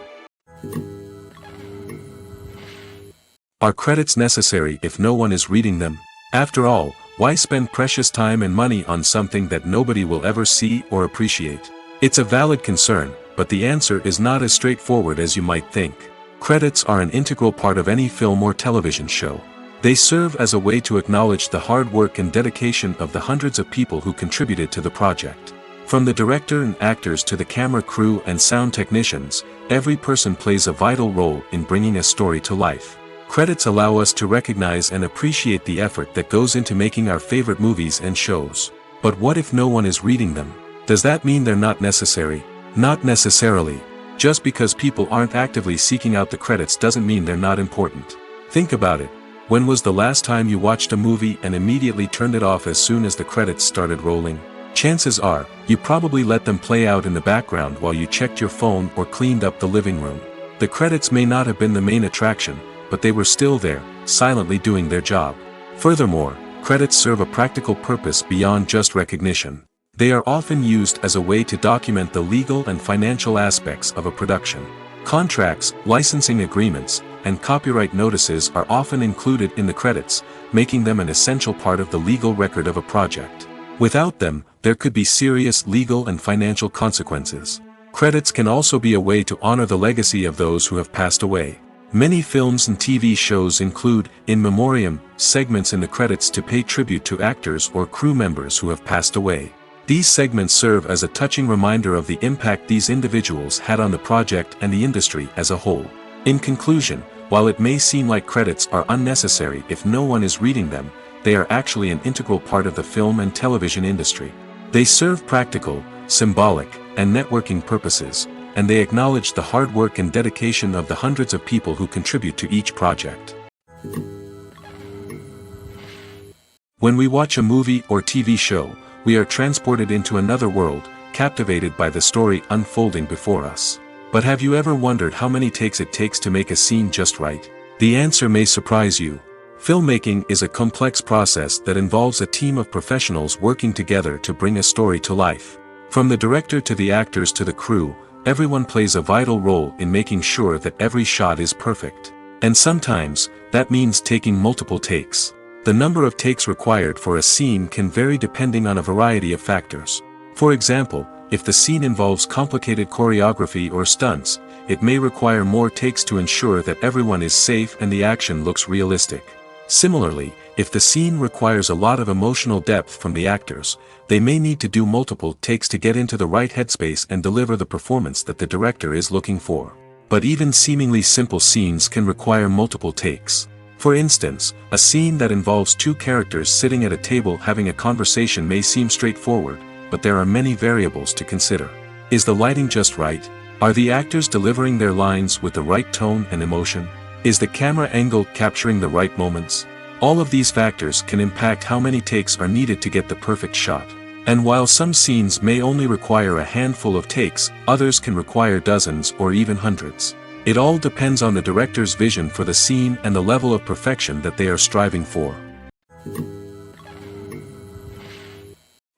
Are credits necessary if no one is reading them? After all, why spend precious time and money on something that nobody will ever see or appreciate? It's a valid concern, but the answer is not as straightforward as you might think. Credits are an integral part of any film or television show. They serve as a way to acknowledge the hard work and dedication of the hundreds of people who contributed to the project. From the director and actors to the camera crew and sound technicians, every person plays a vital role in bringing a story to life. Credits allow us to recognize and appreciate the effort that goes into making our favorite movies and shows. But what if no one is reading them? Does that mean they're not necessary? Not necessarily. Just because people aren't actively seeking out the credits doesn't mean they're not important. Think about it. When was the last time you watched a movie and immediately turned it off as soon as the credits started rolling? Chances are, you probably let them play out in the background while you checked your phone or cleaned up the living room. The credits may not have been the main attraction, but they were still there, silently doing their job. Furthermore, credits serve a practical purpose beyond just recognition. They are often used as a way to document the legal and financial aspects of a production. Contracts, licensing agreements, and copyright notices are often included in the credits, making them an essential part of the legal record of a project. Without them, there could be serious legal and financial consequences. Credits can also be a way to honor the legacy of those who have passed away. Many films and TV shows include, in memoriam, segments in the credits to pay tribute to actors or crew members who have passed away. These segments serve as a touching reminder of the impact these individuals had on the project and the industry as a whole. In conclusion, while it may seem like credits are unnecessary if no one is reading them, they are actually an integral part of the film and television industry. They serve practical, symbolic, and networking purposes, and they acknowledge the hard work and dedication of the hundreds of people who contribute to each project. When we watch a movie or TV show, we are transported into another world, captivated by the story unfolding before us. But have you ever wondered how many takes it takes to make a scene just right? The answer may surprise you. Filmmaking is a complex process that involves a team of professionals working together to bring a story to life. From the director to the actors to the crew, everyone plays a vital role in making sure that every shot is perfect. And sometimes, that means taking multiple takes. The number of takes required for a scene can vary depending on a variety of factors. For example, if the scene involves complicated choreography or stunts, it may require more takes to ensure that everyone is safe and the action looks realistic. Similarly, if the scene requires a lot of emotional depth from the actors, they may need to do multiple takes to get into the right headspace and deliver the performance that the director is looking for. But even seemingly simple scenes can require multiple takes. For instance, a scene that involves two characters sitting at a table having a conversation may seem straightforward, but there are many variables to consider. Is the lighting just right? Are the actors delivering their lines with the right tone and emotion? Is the camera angle capturing the right moments? All of these factors can impact how many takes are needed to get the perfect shot. And while some scenes may only require a handful of takes, others can require dozens or even hundreds. It all depends on the director's vision for the scene and the level of perfection that they are striving for.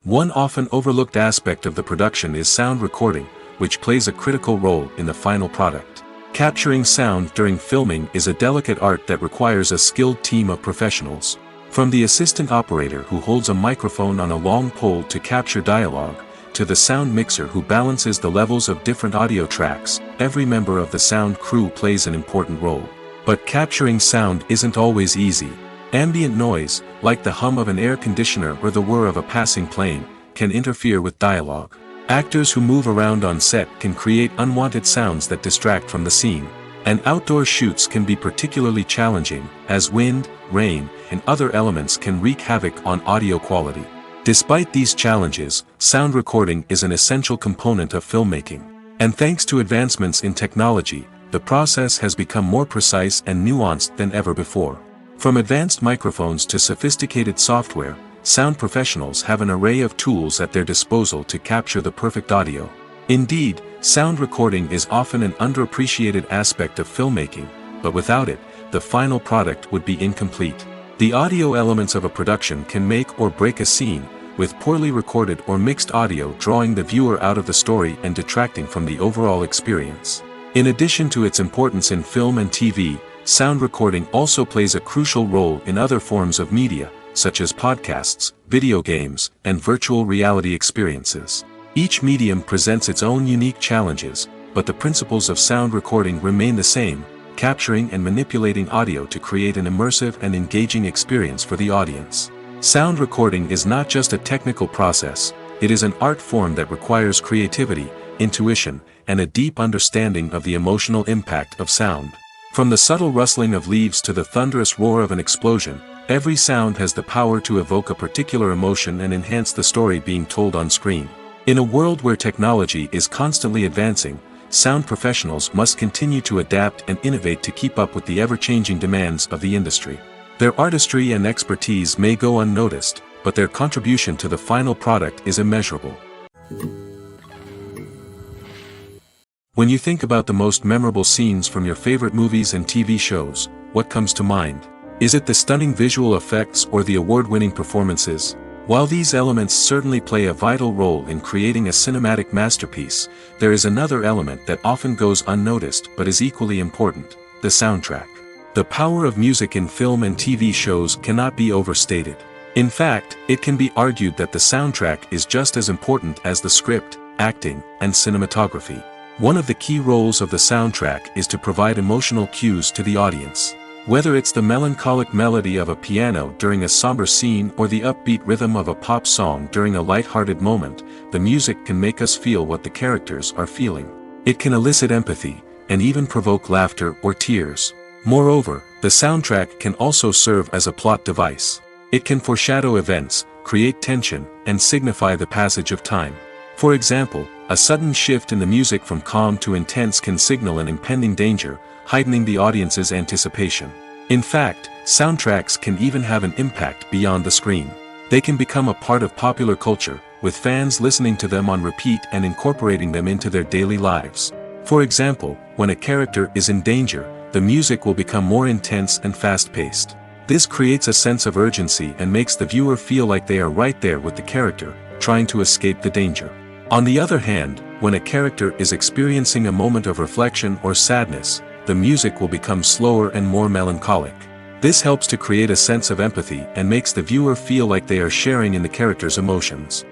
One often overlooked aspect of the production is sound recording, which plays a critical role in the final product. Capturing sound during filming is a delicate art that requires a skilled team of professionals. From the assistant operator who holds a microphone on a long pole to capture dialogue, to the sound mixer who balances the levels of different audio tracks, every member of the sound crew plays an important role. But capturing sound isn't always easy. Ambient noise, like the hum of an air conditioner or the whir of a passing plane, can interfere with dialogue. Actors who move around on set can create unwanted sounds that distract from the scene. And outdoor shoots can be particularly challenging, as wind, rain, and other elements can wreak havoc on audio quality. Despite these challenges, sound recording is an essential component of filmmaking. And thanks to advancements in technology, the process has become more precise and nuanced than ever before. From advanced microphones to sophisticated software, sound professionals have an array of tools at their disposal to capture the perfect audio. Indeed, sound recording is often an underappreciated aspect of filmmaking, but without it, the final product would be incomplete. The audio elements of a production can make or break a scene, with poorly recorded or mixed audio drawing the viewer out of the story and detracting from the overall experience. In addition to its importance in film and TV, sound recording also plays a crucial role in other forms of media, such as podcasts, video games, and virtual reality experiences. Each medium presents its own unique challenges, but the principles of sound recording remain the same, capturing and manipulating audio to create an immersive and engaging experience for the audience. Sound recording is not just a technical process, it is an art form that requires creativity, intuition, and a deep understanding of the emotional impact of sound. From the subtle rustling of leaves to the thunderous roar of an explosion, every sound has the power to evoke a particular emotion and enhance the story being told on screen. In a world where technology is constantly advancing, sound professionals must continue to adapt and innovate to keep up with the ever-changing demands of the industry. Their artistry and expertise may go unnoticed, but their contribution to the final product is immeasurable. When you think about the most memorable scenes from your favorite movies and TV shows, what comes to mind? Is it the stunning visual effects or the award-winning performances? While these elements certainly play a vital role in creating a cinematic masterpiece, there is another element that often goes unnoticed but is equally important: the soundtrack. The power of music in film and TV shows cannot be overstated. In fact, it can be argued that the soundtrack is just as important as the script, acting, and cinematography. One of the key roles of the soundtrack is to provide emotional cues to the audience. Whether it's the melancholic melody of a piano during a somber scene or the upbeat rhythm of a pop song during a light-hearted moment, the music can make us feel what the characters are feeling. It can elicit empathy, and even provoke laughter or tears. Moreover, the soundtrack can also serve as a plot device. It can foreshadow events, create tension, and signify the passage of time. For example, a sudden shift in the music from calm to intense can signal an impending danger, heightening the audience's anticipation. In fact, soundtracks can even have an impact beyond the screen. They can become a part of popular culture, with fans listening to them on repeat and incorporating them into their daily lives. For example, when a character is in danger, the music will become more intense and fast-paced. This creates a sense of urgency and makes the viewer feel like they are right there with the character, trying to escape the danger. On the other hand, when a character is experiencing a moment of reflection or sadness, the music will become slower and more melancholic. This helps to create a sense of empathy and makes the viewer feel like they are sharing in the character's emotions.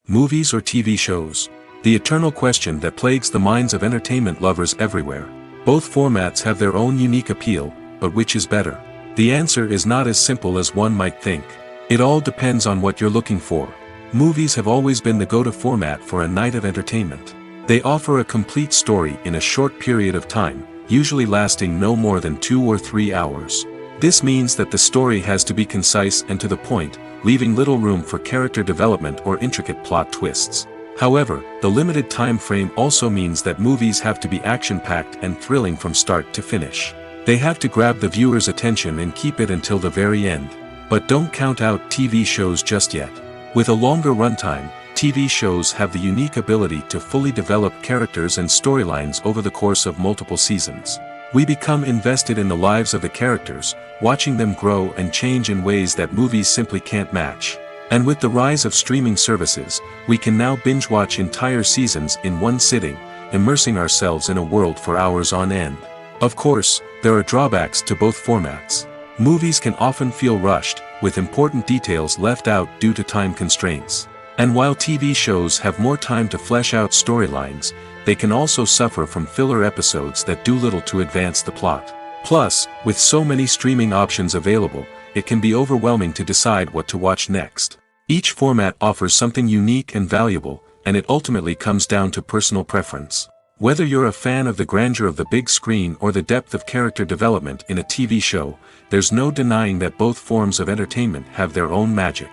Movies or TV shows? The eternal question that plagues the minds of entertainment lovers everywhere. Both formats have their own unique appeal, but which is better? The answer is not as simple as one might think. It all depends on what you're looking for. Movies have always been the go-to format for a night of entertainment. They offer a complete story in a short period of time, usually lasting no more than 2 or 3 hours. This means that the story has to be concise and to the point, leaving little room for character development or intricate plot twists. However, the limited time frame also means that movies have to be action-packed and thrilling from start to finish. They have to grab the viewer's attention and keep it until the very end. But don't count out TV shows just yet. With a longer runtime, TV shows have the unique ability to fully develop characters and storylines over the course of multiple seasons. We become invested in the lives of the characters, watching them grow and change in ways that movies simply can't match. And with the rise of streaming services, we can now binge-watch entire seasons in one sitting, immersing ourselves in a world for hours on end. Of course, there are drawbacks to both formats. Movies can often feel rushed, with important details left out due to time constraints. And while TV shows have more time to flesh out storylines, they can also suffer from filler episodes that do little to advance the plot. Plus, with so many streaming options available, it can be overwhelming to decide what to watch next. Each format offers something unique and valuable, and it ultimately comes down to personal preference. Whether you're a fan of the grandeur of the big screen or the depth of character development in a TV show, there's no denying that both forms of entertainment have their own magic.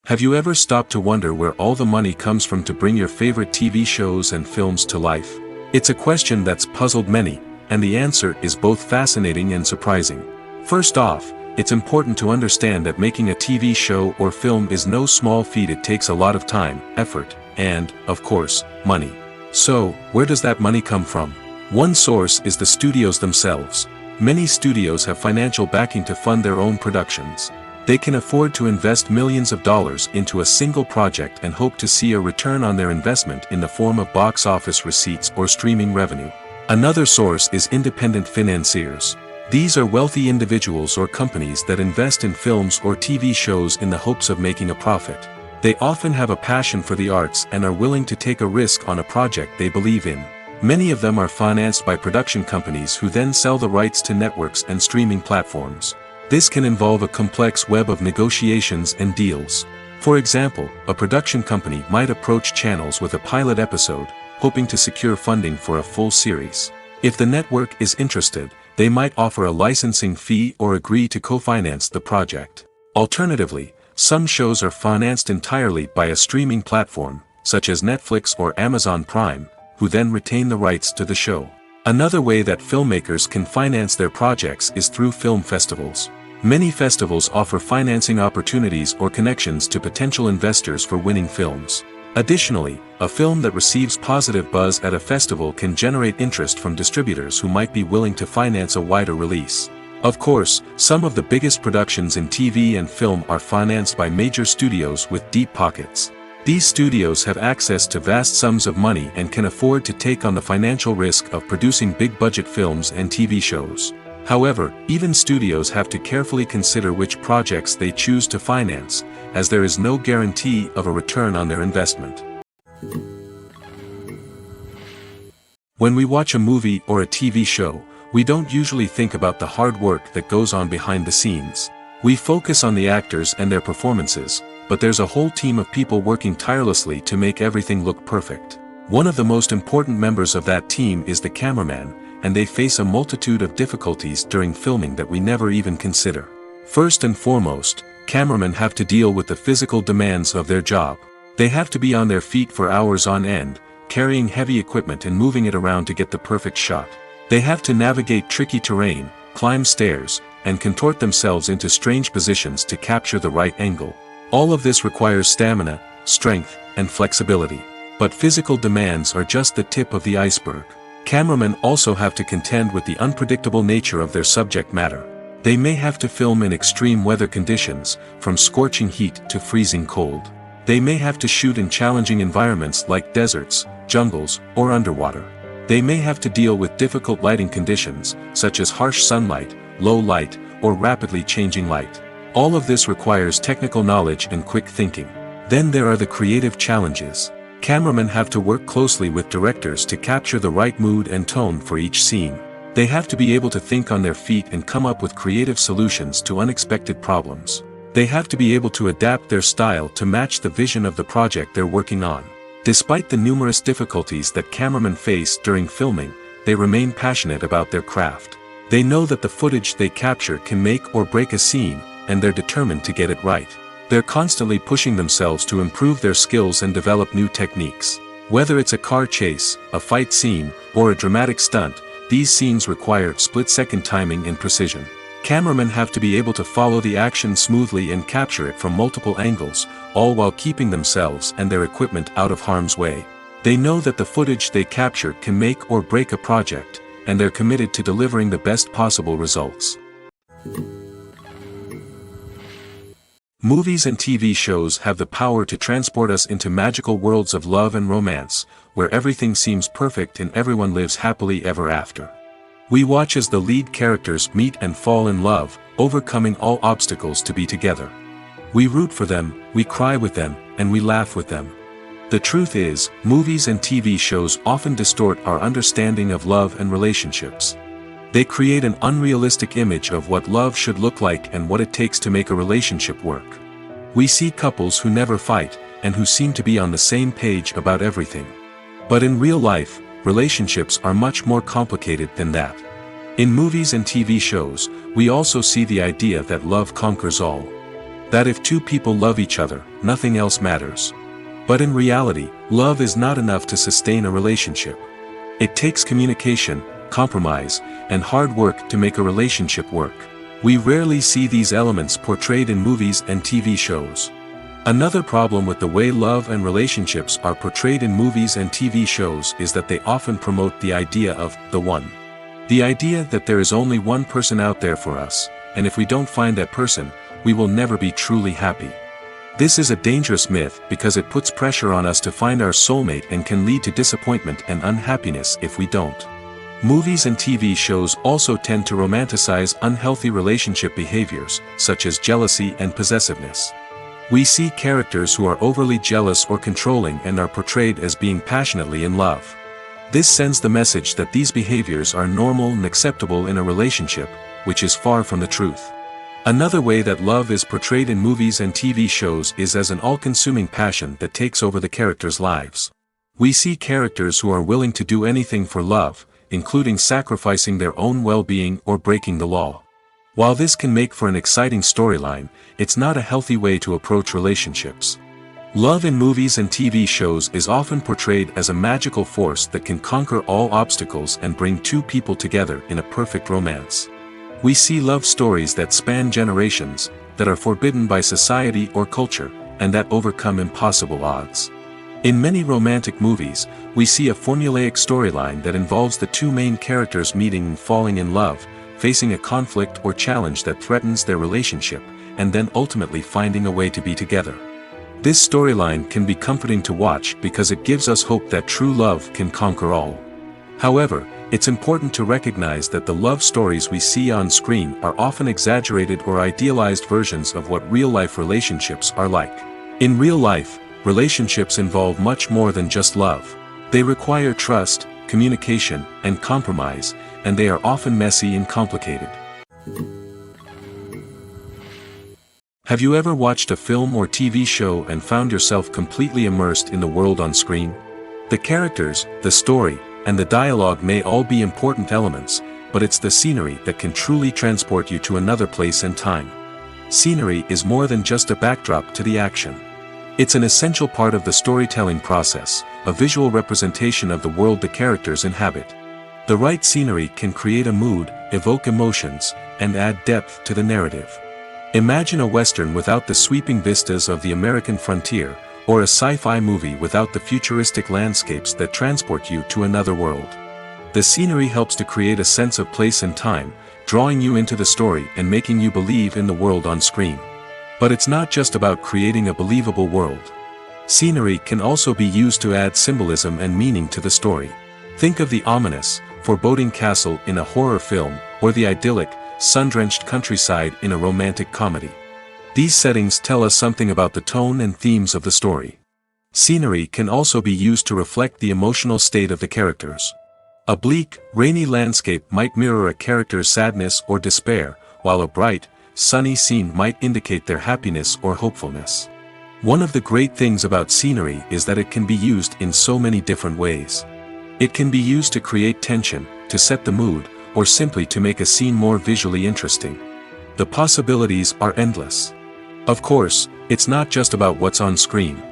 Have you ever stopped to wonder where all the money comes from to bring your favorite TV shows and films to life? It's a question that's puzzled many, and the answer is both fascinating and surprising. First off, it's important to understand that making a TV show or film is no small feat. It takes a lot of time, effort, and, of course, money. So, where does that money come from? One source is the studios themselves. Many studios have financial backing to fund their own productions. They can afford to invest millions of dollars into a single project and hope to see a return on their investment in the form of box office receipts or streaming revenue. Another source is independent financiers. These are wealthy individuals or companies that invest in films or TV shows in the hopes of making a profit. They often have a passion for the arts and are willing to take a risk on a project they believe in. Many of them are financed by production companies who then sell the rights to networks and streaming platforms. This can involve a complex web of negotiations and deals. For example, a production company might approach channels with a pilot episode, hoping to secure funding for a full series. If the network is interested, they might offer a licensing fee or agree to co-finance the project. Alternatively, some shows are financed entirely by a streaming platform, such as Netflix or Amazon Prime, who then retain the rights to the show. Another way that filmmakers can finance their projects is through film festivals. Many festivals offer financing opportunities or connections to potential investors for winning films. Additionally, a film that receives positive buzz at a festival can generate interest from distributors who might be willing to finance a wider release. Of course, some of the biggest productions in TV and film are financed by major studios with deep pockets. These studios have access to vast sums of money and can afford to take on the financial risk of producing big-budget films and TV shows. However, even studios have to carefully consider which projects they choose to finance, as there is no guarantee of a return on their investment. When we watch a movie or a TV show, we don't usually think about the hard work that goes on behind the scenes. We focus on the actors and their performances, but there's a whole team of people working tirelessly to make everything look perfect. One of the most important members of that team is the cameraman, and they face a multitude of difficulties during filming that we never even consider. First and foremost, cameramen have to deal with the physical demands of their job. They have to be on their feet for hours on end, carrying heavy equipment and moving it around to get the perfect shot. They have to navigate tricky terrain, climb stairs, and contort themselves into strange positions to capture the right angle. All of this requires stamina, strength, and flexibility. But physical demands are just the tip of the iceberg. Cameramen also have to contend with the unpredictable nature of their subject matter. They may have to film in extreme weather conditions, from scorching heat to freezing cold. They may have to shoot in challenging environments like deserts, jungles, or underwater. They may have to deal with difficult lighting conditions, such as harsh sunlight, low light, or rapidly changing light. All of this requires technical knowledge and quick thinking. Then there are the creative challenges. Cameramen have to work closely with directors to capture the right mood and tone for each scene. They have to be able to think on their feet and come up with creative solutions to unexpected problems. They have to be able to adapt their style to match the vision of the project they're working on. Despite the numerous difficulties that cameramen face during filming, they remain passionate about their craft. They know that the footage they capture can make or break a scene, and they're determined to get it right. They're constantly pushing themselves to improve their skills and develop new techniques. Whether it's a car chase, a fight scene, or a dramatic stunt, these scenes require split-second timing and precision. Cameramen have to be able to follow the action smoothly and capture it from multiple angles, all while keeping themselves and their equipment out of harm's way. They know that the footage they capture can make or break a project, and they're committed to delivering the best possible results. Movies and TV shows have the power to transport us into magical worlds of love and romance, where everything seems perfect and everyone lives happily ever after. We watch as the lead characters meet and fall in love, overcoming all obstacles to be together. We root for them, we cry with them, and we laugh with them. The truth is, movies and TV shows often distort our understanding of love and relationships. They create an unrealistic image of what love should look like and what it takes to make a relationship work. We see couples who never fight, and who seem to be on the same page about everything. But in real life, relationships are much more complicated than that. In movies and TV shows, we also see the idea that love conquers all. That if two people love each other, nothing else matters. But in reality, love is not enough to sustain a relationship. It takes communication, compromise, and hard work to make a relationship work. We rarely see these elements portrayed in movies and TV shows. Another problem with the way love and relationships are portrayed in movies and TV shows is that they often promote the idea of the one. The idea that there is only one person out there for us, and if we don't find that person, we will never be truly happy. This is a dangerous myth because it puts pressure on us to find our soulmate and can lead to disappointment and unhappiness if we don't. Movies and TV shows also tend to romanticize unhealthy relationship behaviors, such as jealousy and possessiveness. We see characters who are overly jealous or controlling and are portrayed as being passionately in love. This sends the message that these behaviors are normal and acceptable in a relationship, which is far from the truth. Another way that love is portrayed in movies and TV shows is as an all-consuming passion that takes over the characters' lives. We see characters who are willing to do anything for love, including sacrificing their own well-being or breaking the law. While this can make for an exciting storyline, it's not a healthy way to approach relationships. Love in movies and TV shows is often portrayed as a magical force that can conquer all obstacles and bring two people together in a perfect romance. We see love stories that span generations, that are forbidden by society or culture, and that overcome impossible odds. In many romantic movies, we see a formulaic storyline that involves the two main characters meeting and falling in love, facing a conflict or challenge that threatens their relationship, and then ultimately finding a way to be together. This storyline can be comforting to watch because it gives us hope that true love can conquer all. However, it's important to recognize that the love stories we see on screen are often exaggerated or idealized versions of what real-life relationships are like. In real life, relationships involve much more than just love. They require trust, communication, and compromise, and they are often messy and complicated. Have you ever watched a film or TV show and found yourself completely immersed in the world on screen? The characters, the story, and the dialogue may all be important elements, but it's the scenery that can truly transport you to another place and time. Scenery is more than just a backdrop to the action. It's an essential part of the storytelling process, a visual representation of the world the characters inhabit. The right scenery can create a mood, evoke emotions, and add depth to the narrative. Imagine a Western without the sweeping vistas of the American frontier, or a sci-fi movie without the futuristic landscapes that transport you to another world. The scenery helps to create a sense of place and time, drawing you into the story and making you believe in the world on screen. But it's not just about creating a believable world. Scenery can also be used to add symbolism and meaning to the story. Think of the ominous, foreboding castle in a horror film, or the idyllic, sun-drenched countryside in a romantic comedy. These settings tell us something about the tone and themes of the story. Scenery can also be used to reflect the emotional state of the characters. A bleak, rainy landscape might mirror a character's sadness or despair, while a bright, sunny scene might indicate their happiness or hopefulness. One of the great things about scenery is that it can be used in so many different ways. It can be used to create tension, to set the mood, or simply to make a scene more visually interesting. The possibilities are endless. Of course, it's not just about what's on screen.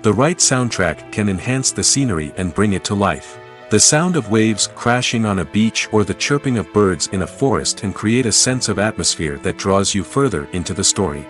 The right soundtrack can enhance the scenery and bring it to life. The sound of waves crashing on a beach or the chirping of birds in a forest can create a sense of atmosphere that draws you further into the story.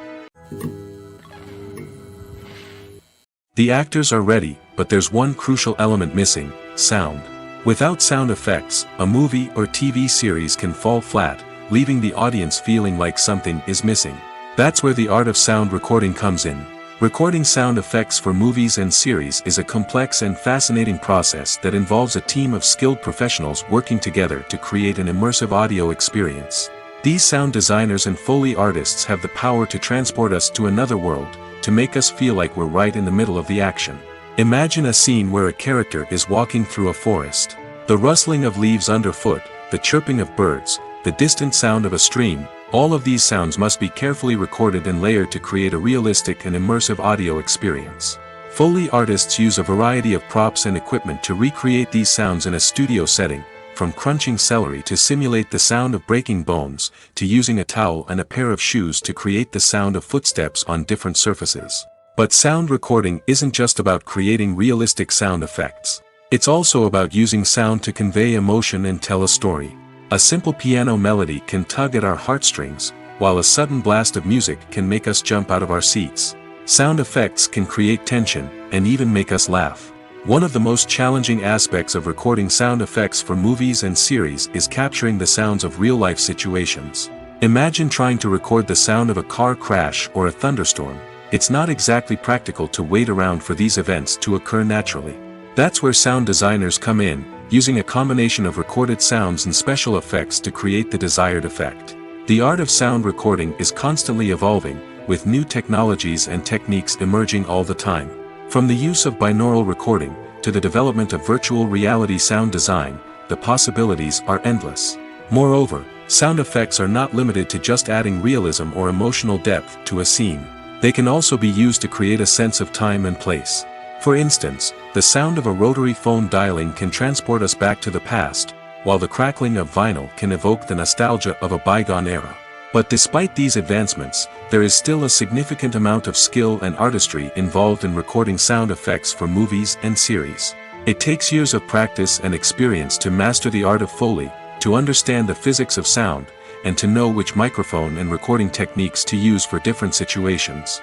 The actors are ready, but there's one crucial element missing: sound. Without sound effects, a movie or TV series can fall flat, leaving the audience feeling like something is missing. That's where the art of sound recording comes in. Recording sound effects for movies and series is a complex and fascinating process that involves a team of skilled professionals working together to create an immersive audio experience. These sound designers and Foley artists have the power to transport us to another world, to make us feel like we're right in the middle of the action. Imagine a scene where a character is walking through a forest. The rustling of leaves underfoot, the chirping of birds, the distant sound of a stream, all of these sounds must be carefully recorded and layered to create a realistic and immersive audio experience. Foley artists use a variety of props and equipment to recreate these sounds in a studio setting, from crunching celery to simulate the sound of breaking bones, to using a towel and a pair of shoes to create the sound of footsteps on different surfaces. But sound recording isn't just about creating realistic sound effects. It's also about using sound to convey emotion and tell a story. A simple piano melody can tug at our heartstrings, while a sudden blast of music can make us jump out of our seats. Sound effects can create tension, and even make us laugh. One of the most challenging aspects of recording sound effects for movies and series is capturing the sounds of real-life situations. Imagine trying to record the sound of a car crash or a thunderstorm. It's not exactly practical to wait around for these events to occur naturally. That's where sound designers come in, using a combination of recorded sounds and special effects to create the desired effect. The art of sound recording is constantly evolving, with new technologies and techniques emerging all the time. From the use of binaural recording, to the development of virtual reality sound design, the possibilities are endless. Moreover, sound effects are not limited to just adding realism or emotional depth to a scene. They can also be used to create a sense of time and place. For instance, the sound of a rotary phone dialing can transport us back to the past, while the crackling of vinyl can evoke the nostalgia of a bygone era. But despite these advancements, there is still a significant amount of skill and artistry involved in recording sound effects for movies and series. It takes years of practice and experience to master the art of Foley, to understand the physics of sound, and to know which microphone and recording techniques to use for different situations.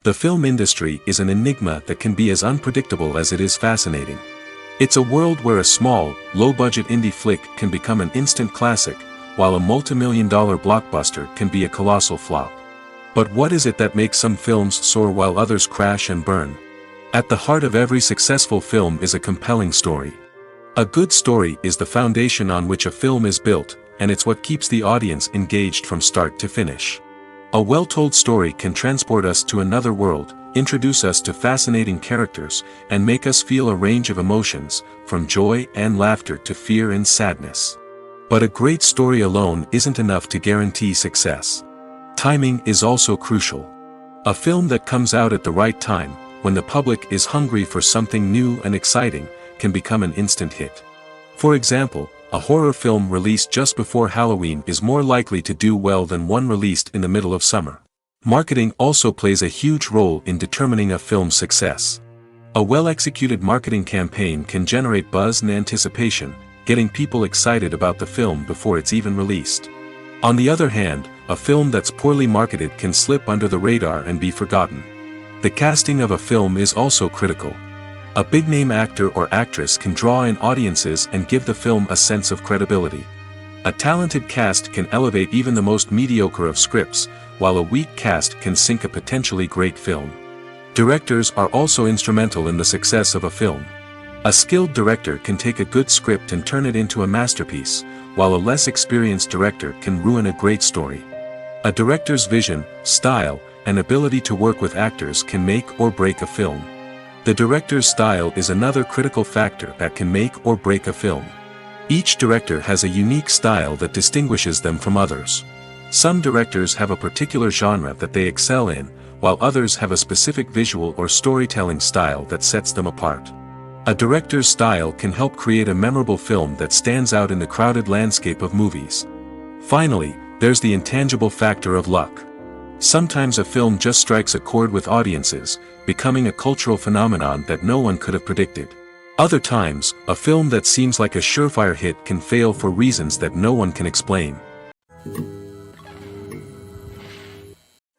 The film industry is an enigma that can be as unpredictable as it is fascinating. It's a world where a small, low-budget indie flick can become an instant classic, while a multi-million-dollar blockbuster can be a colossal flop. But what is it that makes some films soar while others crash and burn? At the heart of every successful film is a compelling story. A good story is the foundation on which a film is built, and it's what keeps the audience engaged from start to finish. A well-told story can transport us to another world, introduce us to fascinating characters, and make us feel a range of emotions, from joy and laughter to fear and sadness. But a great story alone isn't enough to guarantee success. Timing is also crucial. A film that comes out at the right time, when the public is hungry for something new and exciting, can become an instant hit. For example, a horror film released just before Halloween is more likely to do well than one released in the middle of summer. Marketing also plays a huge role in determining a film's success. A well-executed marketing campaign can generate buzz and anticipation, getting people excited about the film before it's even released. On the other hand, a film that's poorly marketed can slip under the radar and be forgotten. The casting of a film is also critical. A big-name actor or actress can draw in audiences and give the film a sense of credibility. A talented cast can elevate even the most mediocre of scripts, while a weak cast can sink a potentially great film. Directors are also instrumental in the success of a film. A skilled director can take a good script and turn it into a masterpiece, while a less experienced director can ruin a great story. A director's vision, style, and ability to work with actors can make or break a film. The director's style is another critical factor that can make or break a film. Each director has a unique style that distinguishes them from others. Some directors have a particular genre that they excel in, while others have a specific visual or storytelling style that sets them apart. A director's style can help create a memorable film that stands out in the crowded landscape of movies. Finally, there's the intangible factor of luck. Sometimes a film just strikes a chord with audiences, becoming a cultural phenomenon that no one could have predicted. Other times, a film that seems like a surefire hit can fail for reasons that no one can explain.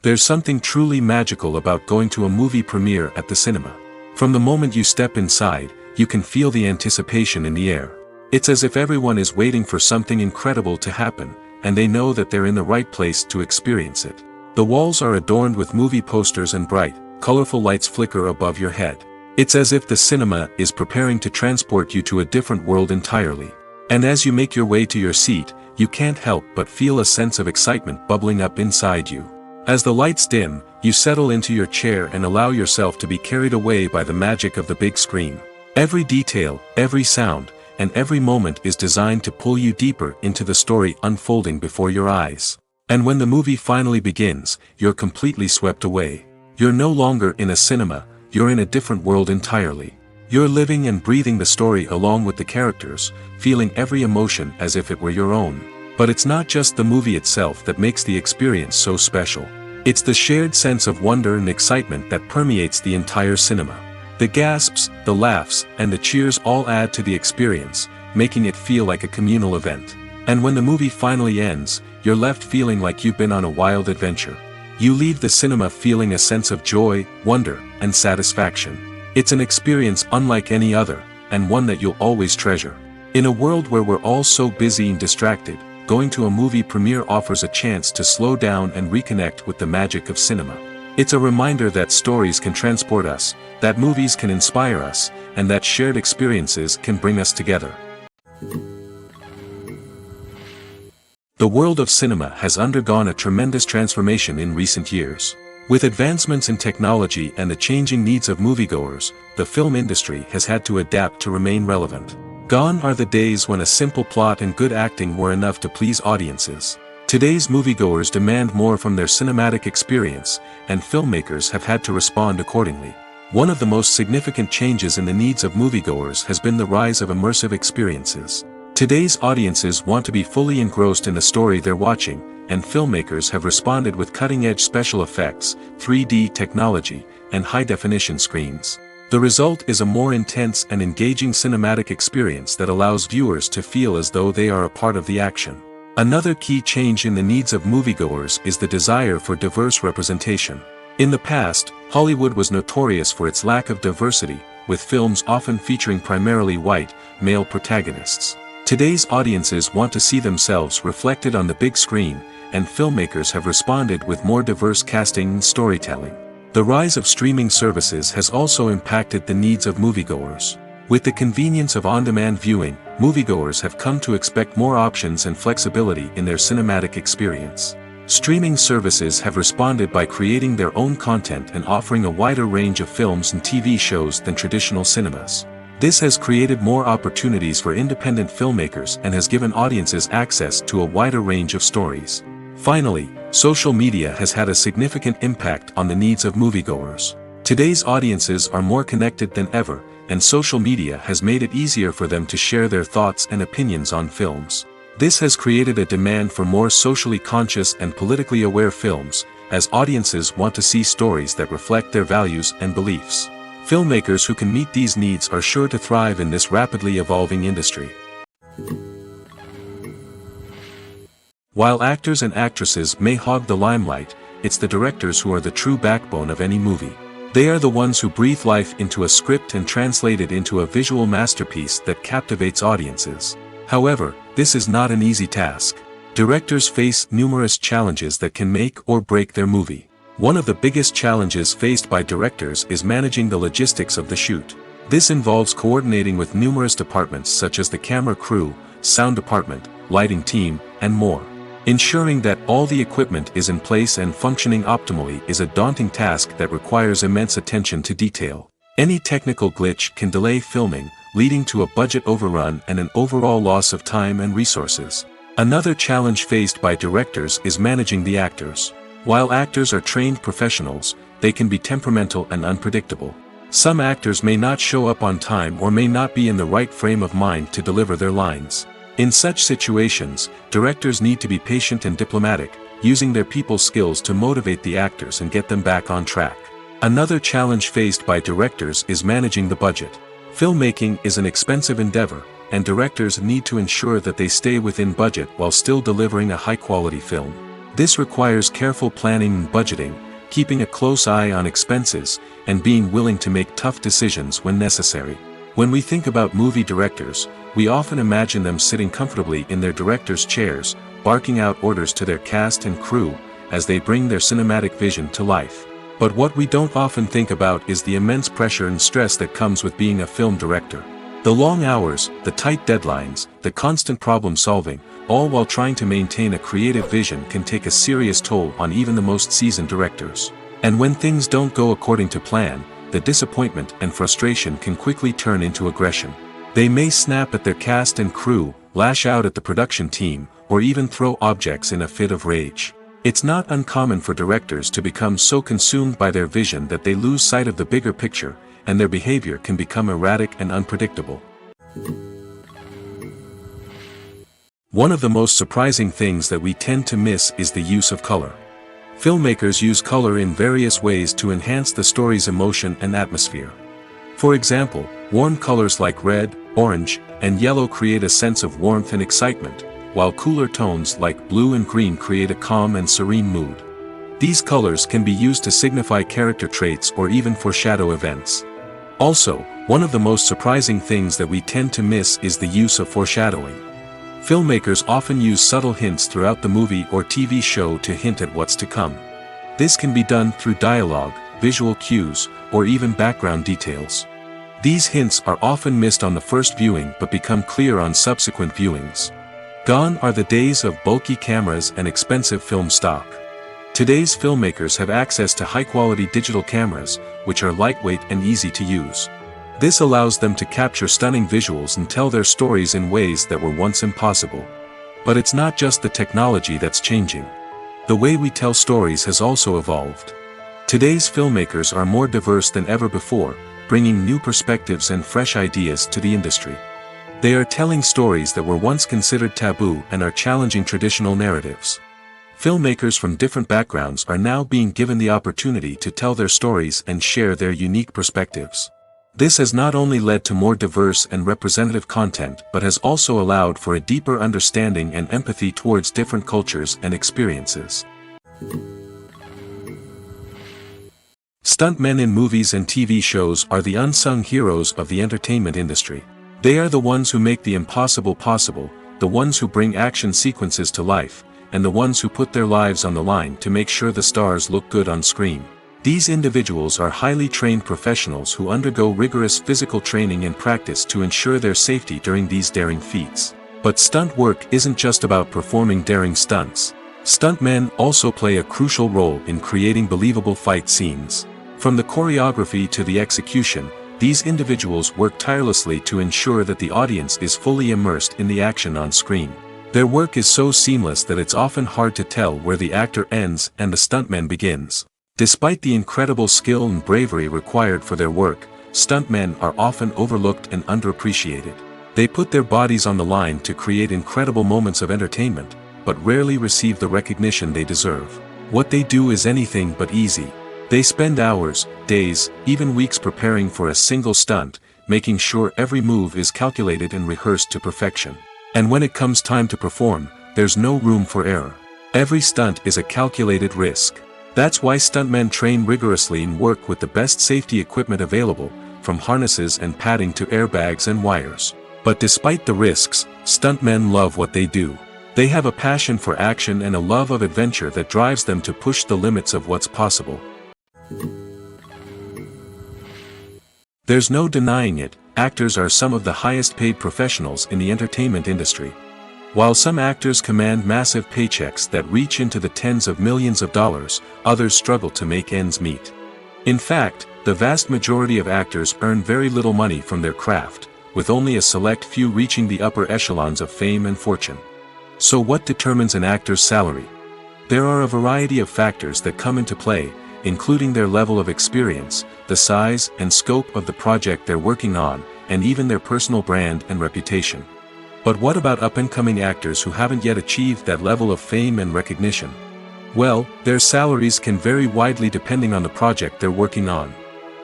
There's something truly magical about going to a movie premiere at the cinema. From the moment you step inside, you can feel the anticipation in the air. It's as if everyone is waiting for something incredible to happen, and they know that they're in the right place to experience it. The walls are adorned with movie posters and bright, colorful lights flicker above your head. It's as if the cinema is preparing to transport you to a different world entirely. And as you make your way to your seat, you can't help but feel a sense of excitement bubbling up inside you. As the lights dim, you settle into your chair and allow yourself to be carried away by the magic of the big screen. Every detail, every sound, and every moment is designed to pull you deeper into the story unfolding before your eyes. And when the movie finally begins, you're completely swept away. You're no longer in a cinema, you're in a different world entirely. You're living and breathing the story along with the characters, feeling every emotion as if it were your own. But it's not just the movie itself that makes the experience so special. It's the shared sense of wonder and excitement that permeates the entire cinema. The gasps, the laughs, and the cheers all add to the experience, making it feel like a communal event. And when the movie finally ends, you're left feeling like you've been on a wild adventure. You leave the cinema feeling a sense of joy, wonder, and satisfaction. It's an experience unlike any other, and one that you'll always treasure. In a world where we're all so busy and distracted, going to a movie premiere offers a chance to slow down and reconnect with the magic of cinema. It's a reminder that stories can transport us, that movies can inspire us, and that shared experiences can bring us together. The world of cinema has undergone a tremendous transformation in recent years. With advancements in technology and the changing needs of moviegoers, the film industry has had to adapt to remain relevant. Gone are the days when a simple plot and good acting were enough to please audiences. Today's moviegoers demand more from their cinematic experience, and filmmakers have had to respond accordingly. One of the most significant changes in the needs of moviegoers has been the rise of immersive experiences. Today's audiences want to be fully engrossed in the story they're watching, and filmmakers have responded with cutting-edge special effects, 3D technology, and high-definition screens. The result is a more intense and engaging cinematic experience that allows viewers to feel as though they are a part of the action. Another key change in the needs of moviegoers is the desire for diverse representation. In the past, Hollywood was notorious for its lack of diversity, with films often featuring primarily white, male protagonists. Today's audiences want to see themselves reflected on the big screen, and filmmakers have responded with more diverse casting and storytelling. The rise of streaming services has also impacted the needs of moviegoers. With the convenience of on-demand viewing, moviegoers have come to expect more options and flexibility in their cinematic experience. Streaming services have responded by creating their own content and offering a wider range of films and TV shows than traditional cinemas. This has created more opportunities for independent filmmakers and has given audiences access to a wider range of stories. Finally, social media has had a significant impact on the needs of moviegoers. Today's audiences are more connected than ever, and social media has made it easier for them to share their thoughts and opinions on films. This has created a demand for more socially conscious and politically aware films, as audiences want to see stories that reflect their values and beliefs. Filmmakers who can meet these needs are sure to thrive in this rapidly evolving industry. While actors and actresses may hog the limelight, it's the directors who are the true backbone of any movie. They are the ones who breathe life into a script and translate it into a visual masterpiece that captivates audiences. However, this is not an easy task. Directors face numerous challenges that can make or break their movie. One of the biggest challenges faced by directors is managing the logistics of the shoot. This involves coordinating with numerous departments such as the camera crew, sound department, lighting team, and more. Ensuring that all the equipment is in place and functioning optimally is a daunting task that requires immense attention to detail. Any technical glitch can delay filming, leading to a budget overrun and an overall loss of time and resources. Another challenge faced by directors is managing the actors. While actors are trained professionals, they can be temperamental and unpredictable. Some actors may not show up on time or may not be in the right frame of mind to deliver their lines. In such situations, directors need to be patient and diplomatic, using their people skills to motivate the actors and get them back on track. Another challenge faced by directors is managing the budget. Filmmaking is an expensive endeavor, and directors need to ensure that they stay within budget while still delivering a high-quality film. This requires careful planning and budgeting, keeping a close eye on expenses, and being willing to make tough decisions when necessary. When we think about movie directors, we often imagine them sitting comfortably in their director's chairs, barking out orders to their cast and crew, as they bring their cinematic vision to life. But what we don't often think about is the immense pressure and stress that comes with being a film director. The long hours, the tight deadlines, the constant problem solving, all while trying to maintain a creative vision can take a serious toll on even the most seasoned directors. And when things don't go according to plan, the disappointment and frustration can quickly turn into aggression. They may snap at their cast and crew, lash out at the production team, or even throw objects in a fit of rage. It's not uncommon for directors to become so consumed by their vision that they lose sight of the bigger picture, and their behavior can become erratic and unpredictable. One of the most surprising things that we tend to miss is the use of color. Filmmakers use color in various ways to enhance the story's emotion and atmosphere. For example, warm colors like red, orange, and yellow create a sense of warmth and excitement, while cooler tones like blue and green create a calm and serene mood. These colors can be used to signify character traits or even foreshadow events. Also, one of the most surprising things that we tend to miss is the use of foreshadowing. Filmmakers often use subtle hints throughout the movie or TV show to hint at what's to come. This can be done through dialogue, visual cues, or even background details. These hints are often missed on the first viewing but become clear on subsequent viewings. Gone are the days of bulky cameras and expensive film stock. Today's filmmakers have access to high-quality digital cameras, which are lightweight and easy to use. This allows them to capture stunning visuals and tell their stories in ways that were once impossible. But it's not just the technology that's changing. The way we tell stories has also evolved. Today's filmmakers are more diverse than ever before, bringing new perspectives and fresh ideas to the industry. They are telling stories that were once considered taboo and are challenging traditional narratives. Filmmakers from different backgrounds are now being given the opportunity to tell their stories and share their unique perspectives. This has not only led to more diverse and representative content but has also allowed for a deeper understanding and empathy towards different cultures and experiences. Stuntmen in movies and TV shows are the unsung heroes of the entertainment industry. They are the ones who make the impossible possible, the ones who bring action sequences to life, and the ones who put their lives on the line to make sure the stars look good on screen. These individuals are highly trained professionals who undergo rigorous physical training and practice to ensure their safety during these daring feats. But stunt work isn't just about performing daring stunts. Stuntmen also play a crucial role in creating believable fight scenes. From the choreography to the execution, these individuals work tirelessly to ensure that the audience is fully immersed in the action on screen. Their work is so seamless that it's often hard to tell where the actor ends and the stuntman begins. Despite the incredible skill and bravery required for their work, stuntmen are often overlooked and underappreciated. They put their bodies on the line to create incredible moments of entertainment, but rarely receive the recognition they deserve. What they do is anything but easy. They spend hours, days, even weeks preparing for a single stunt, making sure every move is calculated and rehearsed to perfection. And when it comes time to perform, there's no room for error. Every stunt is a calculated risk. That's why stuntmen train rigorously and work with the best safety equipment available, from harnesses and padding to airbags and wires. But despite the risks, stuntmen love what they do. They have a passion for action and a love of adventure that drives them to push the limits of what's possible. There's no denying it, actors are some of the highest paid professionals in the entertainment industry. While some actors command massive paychecks that reach into the tens of millions of dollars, others struggle to make ends meet. In fact, the vast majority of actors earn very little money from their craft, with only a select few reaching the upper echelons of fame and fortune. So what determines an actor's salary? There are a variety of factors that come into play, including their level of experience, the size and scope of the project they're working on, and even their personal brand and reputation. But what about up-and-coming actors who haven't yet achieved that level of fame and recognition? Well, their salaries can vary widely depending on the project they're working on.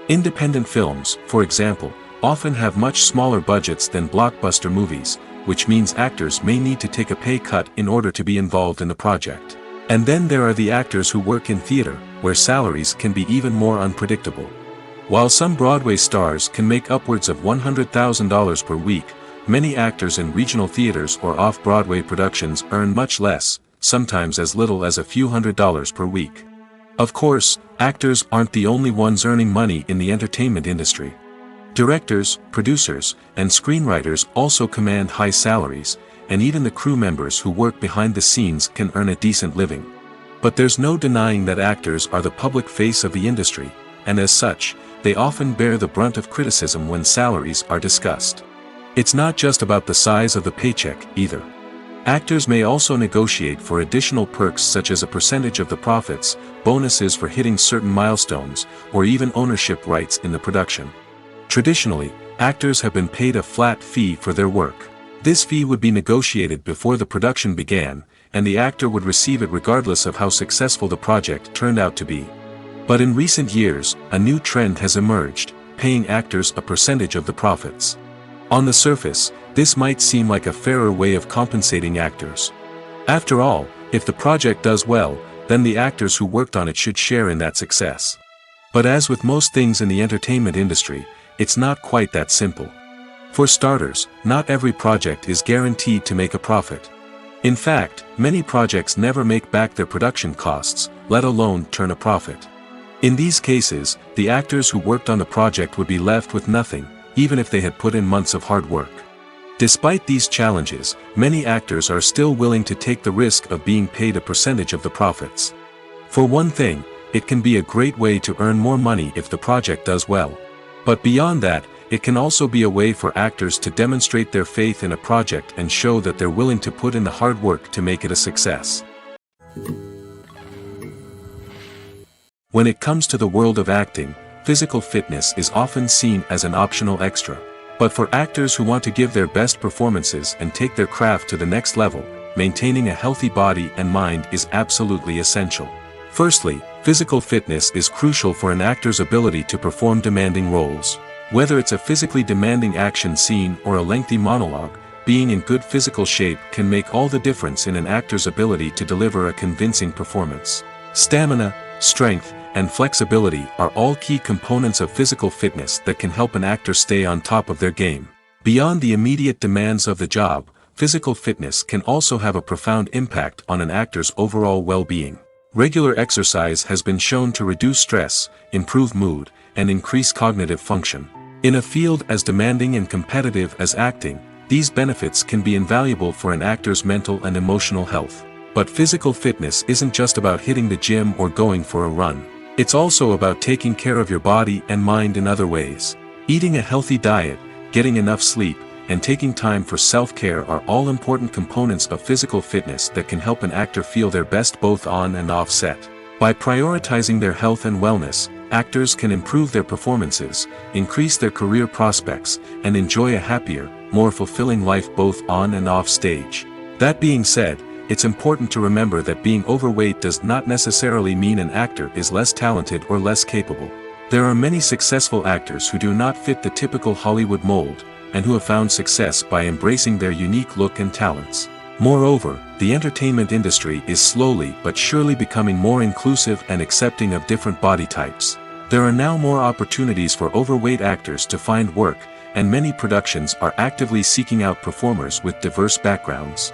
Independent films, for example, often have much smaller budgets than blockbuster movies, which means actors may need to take a pay cut in order to be involved in the project. And then there are the actors who work in theater, where salaries can be even more unpredictable. While some Broadway stars can make upwards of $100,000 per week, many actors in regional theaters or off-Broadway productions earn much less, sometimes as little as a few $100s per week. Of course, actors aren't the only ones earning money in the entertainment industry. Directors, producers, and screenwriters also command high salaries, and even the crew members who work behind the scenes can earn a decent living. But there's no denying that actors are the public face of the industry, and as such, they often bear the brunt of criticism when salaries are discussed. It's not just about the size of the paycheck, either. Actors may also negotiate for additional perks such as a percentage of the profits, bonuses for hitting certain milestones, or even ownership rights in the production. Traditionally, actors have been paid a flat fee for their work. This fee would be negotiated before the production began, and the actor would receive it regardless of how successful the project turned out to be. But in recent years, a new trend has emerged, paying actors a percentage of the profits. On the surface, this might seem like a fairer way of compensating actors. After all, if the project does well, then the actors who worked on it should share in that success. But as with most things in the entertainment industry, it's not quite that simple. For starters, not every project is guaranteed to make a profit. In fact, many projects never make back their production costs, let alone turn a profit. In these cases, the actors who worked on the project would be left with nothing, even if they had put in months of hard work. Despite these challenges, many actors are still willing to take the risk of being paid a percentage of the profits. For one thing, it can be a great way to earn more money if the project does well. But beyond that, it can also be a way for actors to demonstrate their faith in a project and show that they're willing to put in the hard work to make it a success. When it comes to the world of acting, physical fitness is often seen as an optional extra. But for actors who want to give their best performances and take their craft to the next level, maintaining a healthy body and mind is absolutely essential. Firstly, physical fitness is crucial for an actor's ability to perform demanding roles. Whether it's a physically demanding action scene or a lengthy monologue, being in good physical shape can make all the difference in an actor's ability to deliver a convincing performance. Stamina, strength, and flexibility are all key components of physical fitness that can help an actor stay on top of their game. Beyond the immediate demands of the job, physical fitness can also have a profound impact on an actor's overall well-being. Regular exercise has been shown to reduce stress, improve mood, and increase cognitive function. In a field as demanding and competitive as acting, these benefits can be invaluable for an actor's mental and emotional health. But physical fitness isn't just about hitting the gym or going for a run. It's also about taking care of your body and mind in other ways. Eating a healthy diet, getting enough sleep, and taking time for self-care are all important components of physical fitness that can help an actor feel their best both on and off set. By prioritizing their health and wellness, actors can improve their performances, increase their career prospects, and enjoy a happier, more fulfilling life both on and off stage. That being said, it's important to remember that being overweight does not necessarily mean an actor is less talented or less capable. There are many successful actors who do not fit the typical Hollywood mold, and who have found success by embracing their unique look and talents. Moreover, the entertainment industry is slowly but surely becoming more inclusive and accepting of different body types. There are now more opportunities for overweight actors to find work, and many productions are actively seeking out performers with diverse backgrounds.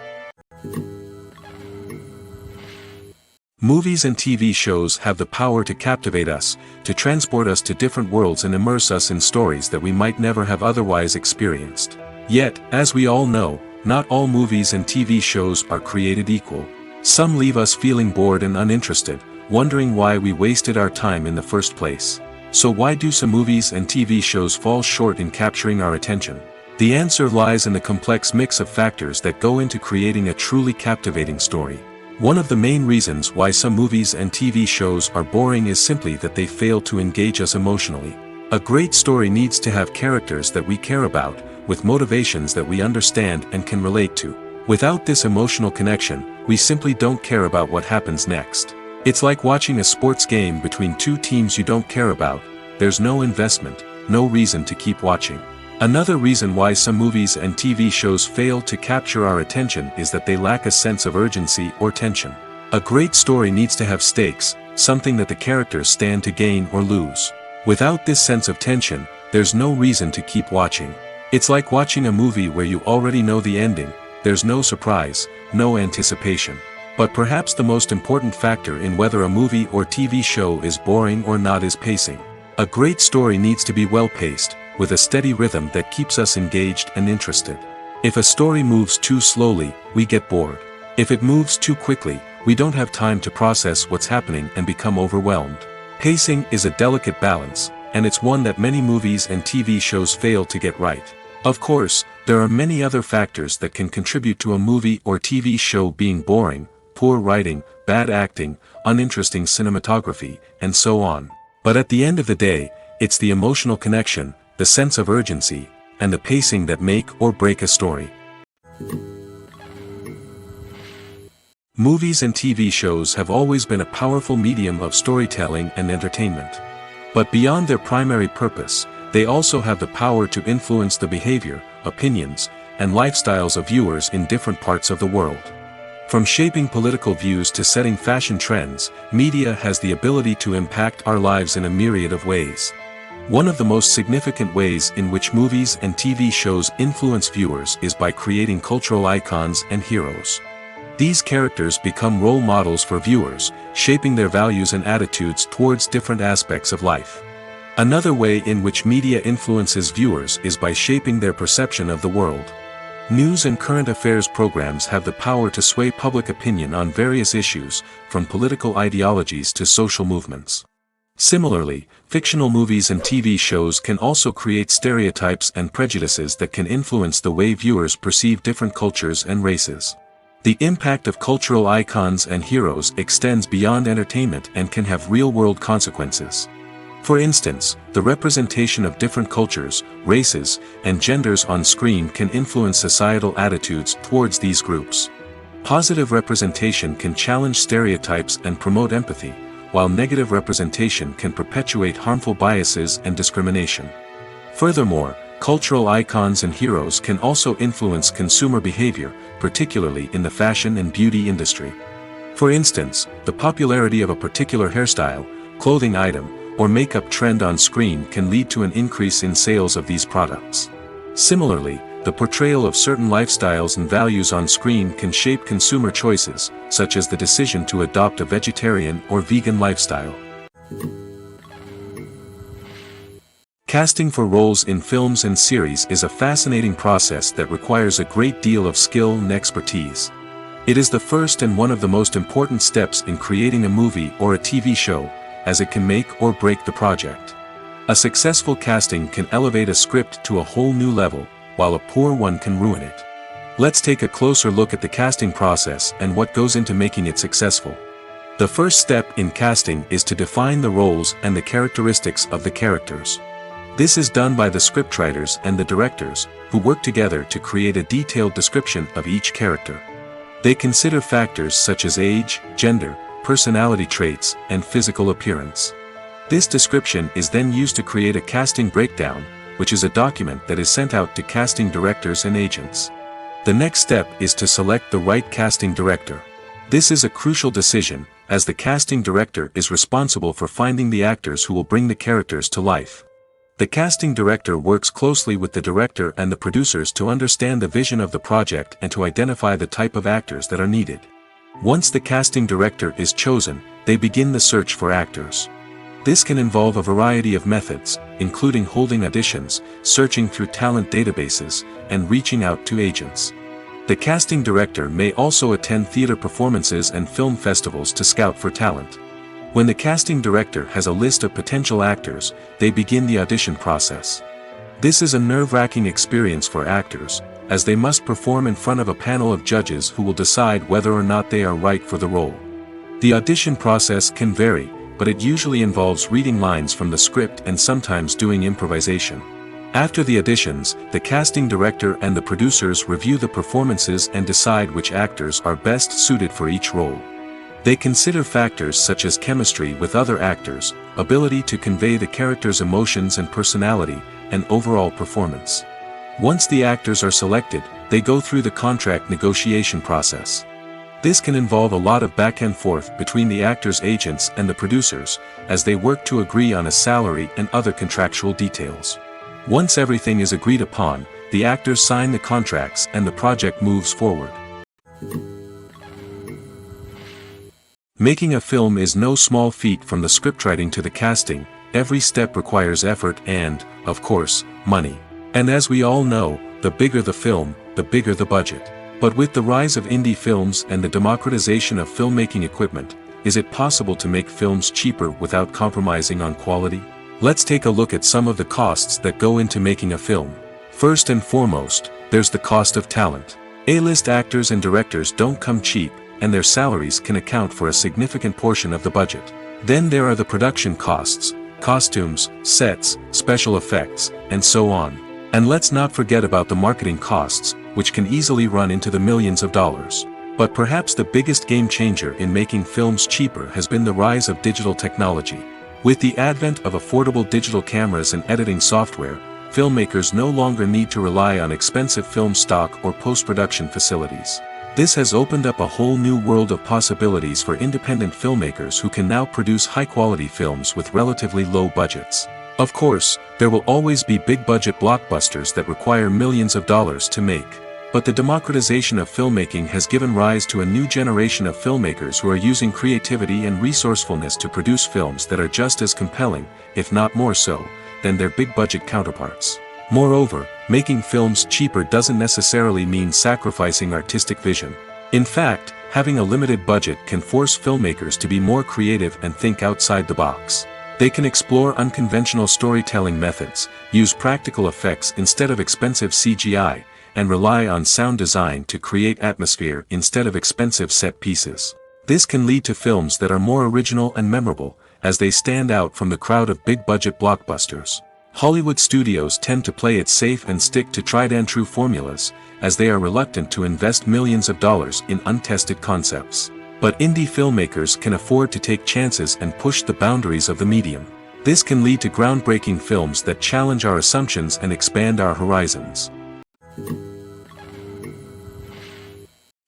Movies and TV shows have the power to captivate us, to transport us to different worlds and immerse us in stories that we might never have otherwise experienced. Yet, as we all know, not all movies and TV shows are created equal. Some leave us feeling bored and uninterested, wondering why we wasted our time in the first place. So why do some movies and TV shows fall short in capturing our attention? The answer lies in the complex mix of factors that go into creating a truly captivating story. One of the main reasons why some movies and TV shows are boring is simply that they fail to engage us emotionally. A great story needs to have characters that we care about, with motivations that we understand and can relate to. Without this emotional connection, we simply don't care about what happens next. It's like watching a sports game between two teams you don't care about. There's no investment, no reason to keep watching. Another reason why some movies and TV shows fail to capture our attention is that they lack a sense of urgency or tension. A great story needs to have stakes, something that the characters stand to gain or lose. Without this sense of tension, there's no reason to keep watching. It's like watching a movie where you already know the ending, there's no surprise, no anticipation. But perhaps the most important factor in whether a movie or TV show is boring or not is pacing. A great story needs to be well-paced, with a steady rhythm that keeps us engaged and interested. If a story moves too slowly, we get bored. If it moves too quickly, we don't have time to process what's happening and become overwhelmed. Pacing is a delicate balance, and it's one that many movies and TV shows fail to get right. Of course, there are many other factors that can contribute to a movie or TV show being boring: poor writing, bad acting, uninteresting cinematography, and so on. But at the end of the day, it's the emotional connection, the sense of urgency, and the pacing that make or break a story. Movies and TV shows have always been a powerful medium of storytelling and entertainment. But beyond their primary purpose, they also have the power to influence the behavior, opinions, and lifestyles of viewers in different parts of the world. From shaping political views to setting fashion trends, media has the ability to impact our lives in a myriad of ways. One of the most significant ways in which movies and TV shows influence viewers is by creating cultural icons and heroes. These characters become role models for viewers, shaping their values and attitudes towards different aspects of life. Another way in which media influences viewers is by shaping their perception of the world. News and current affairs programs have the power to sway public opinion on various issues, from political ideologies to social movements. Similarly, fictional movies and TV shows can also create stereotypes and prejudices that can influence the way viewers perceive different cultures and races. The impact of cultural icons and heroes extends beyond entertainment and can have real-world consequences. For instance, the representation of different cultures, races, and genders on screen can influence societal attitudes towards these groups. Positive representation can challenge stereotypes and promote empathy, while negative representation can perpetuate harmful biases and discrimination. Furthermore, cultural icons and heroes can also influence consumer behavior, particularly in the fashion and beauty industry. For instance, the popularity of a particular hairstyle, clothing item, or makeup trend on screen can lead to an increase in sales of these products. Similarly, the portrayal of certain lifestyles and values on screen can shape consumer choices, such as the decision to adopt a vegetarian or vegan lifestyle. Casting for roles in films and series is a fascinating process that requires a great deal of skill and expertise. It is the first and one of the most important steps in creating a movie or a TV show, as it can make or break the project. A successful casting can elevate a script to a whole new level, while a poor one can ruin it. Let's take a closer look at the casting process and what goes into making it successful. The first step in casting is to define the roles and the characteristics of the characters. This is done by the scriptwriters and the directors, who work together to create a detailed description of each character. They consider factors such as age, gender, personality traits, and physical appearance. This description is then used to create a casting breakdown, which is a document that is sent out to casting directors and agents. The next step is to select the right casting director. This is a crucial decision, as the casting director is responsible for finding the actors who will bring the characters to life. The casting director works closely with the director and the producers to understand the vision of the project and to identify the type of actors that are needed. Once the casting director is chosen, they begin the search for actors. This can involve a variety of methods, including holding auditions, searching through talent databases, and reaching out to agents. The casting director may also attend theater performances and film festivals to scout for talent. When the casting director has a list of potential actors, they begin the audition process. This is a nerve-wracking experience for actors, as they must perform in front of a panel of judges who will decide whether or not they are right for the role. The audition process can vary, but it usually involves reading lines from the script and sometimes doing improvisation. After the auditions, the casting director and the producers review the performances and decide which actors are best suited for each role. They consider factors such as chemistry with other actors, ability to convey the character's emotions and personality, and overall performance. Once the actors are selected, they go through the contract negotiation process. This can involve a lot of back and forth between the actors' agents and the producers, as they work to agree on a salary and other contractual details. Once everything is agreed upon, the actors sign the contracts and the project moves forward. Making a film is no small feat. From the scriptwriting to the casting, every step requires effort and, of course, money. And as we all know, the bigger the film, the bigger the budget. But with the rise of indie films and the democratization of filmmaking equipment, is it possible to make films cheaper without compromising on quality? Let's take a look at some of the costs that go into making a film. First and foremost, there's the cost of talent. A-list actors and directors don't come cheap, and their salaries can account for a significant portion of the budget. Then there are the production costs, costumes, sets, special effects, and so on. And let's not forget about the marketing costs, which can easily run into the millions of dollars. But perhaps the biggest game changer in making films cheaper has been the rise of digital technology. With the advent of affordable digital cameras and editing software, filmmakers no longer need to rely on expensive film stock or post-production facilities. This has opened up a whole new world of possibilities for independent filmmakers who can now produce high-quality films with relatively low budgets. Of course, there will always be big-budget blockbusters that require millions of dollars to make. But the democratization of filmmaking has given rise to a new generation of filmmakers who are using creativity and resourcefulness to produce films that are just as compelling, if not more so, than their big-budget counterparts. Moreover, making films cheaper doesn't necessarily mean sacrificing artistic vision. In fact, having a limited budget can force filmmakers to be more creative and think outside the box. They can explore unconventional storytelling methods, use practical effects instead of expensive CGI, and rely on sound design to create atmosphere instead of expensive set pieces. This can lead to films that are more original and memorable, as they stand out from the crowd of big-budget blockbusters. Hollywood studios tend to play it safe and stick to tried-and-true formulas, as they are reluctant to invest millions of dollars in untested concepts. But indie filmmakers can afford to take chances and push the boundaries of the medium. This can lead to groundbreaking films that challenge our assumptions and expand our horizons.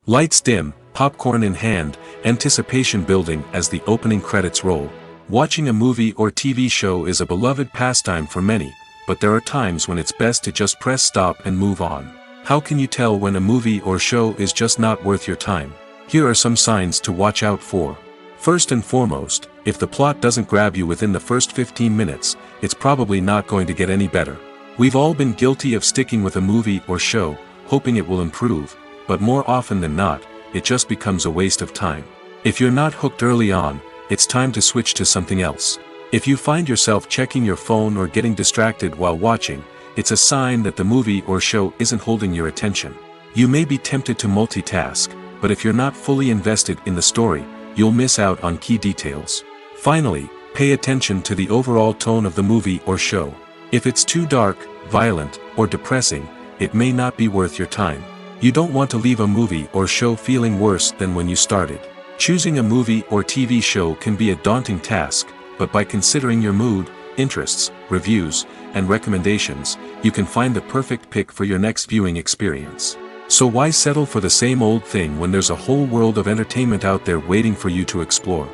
Lights dim, popcorn in hand, anticipation building as the opening credits roll. Watching a movie or TV show is a beloved pastime for many, but there are times when it's best to just press stop and move on. How can you tell when a movie or show is just not worth your time? Here are some signs to watch out for. First and foremost, if the plot doesn't grab you within the first 15 minutes, it's probably not going to get any better. We've all been guilty of sticking with a movie or show, hoping it will improve, but more often than not, it just becomes a waste of time. If you're not hooked early on, it's time to switch to something else. If you find yourself checking your phone or getting distracted while watching, it's a sign that the movie or show isn't holding your attention. You may be tempted to multitask, but if you're not fully invested in the story, you'll miss out on key details. Finally, pay attention to the overall tone of the movie or show. If it's too dark, violent, or depressing, it may not be worth your time. You don't want to leave a movie or show feeling worse than when you started. Choosing a movie or TV show can be a daunting task, but by considering your mood, interests, reviews, and recommendations, you can find the perfect pick for your next viewing experience. So why settle for the same old thing when there's a whole world of entertainment out there waiting for you to explore?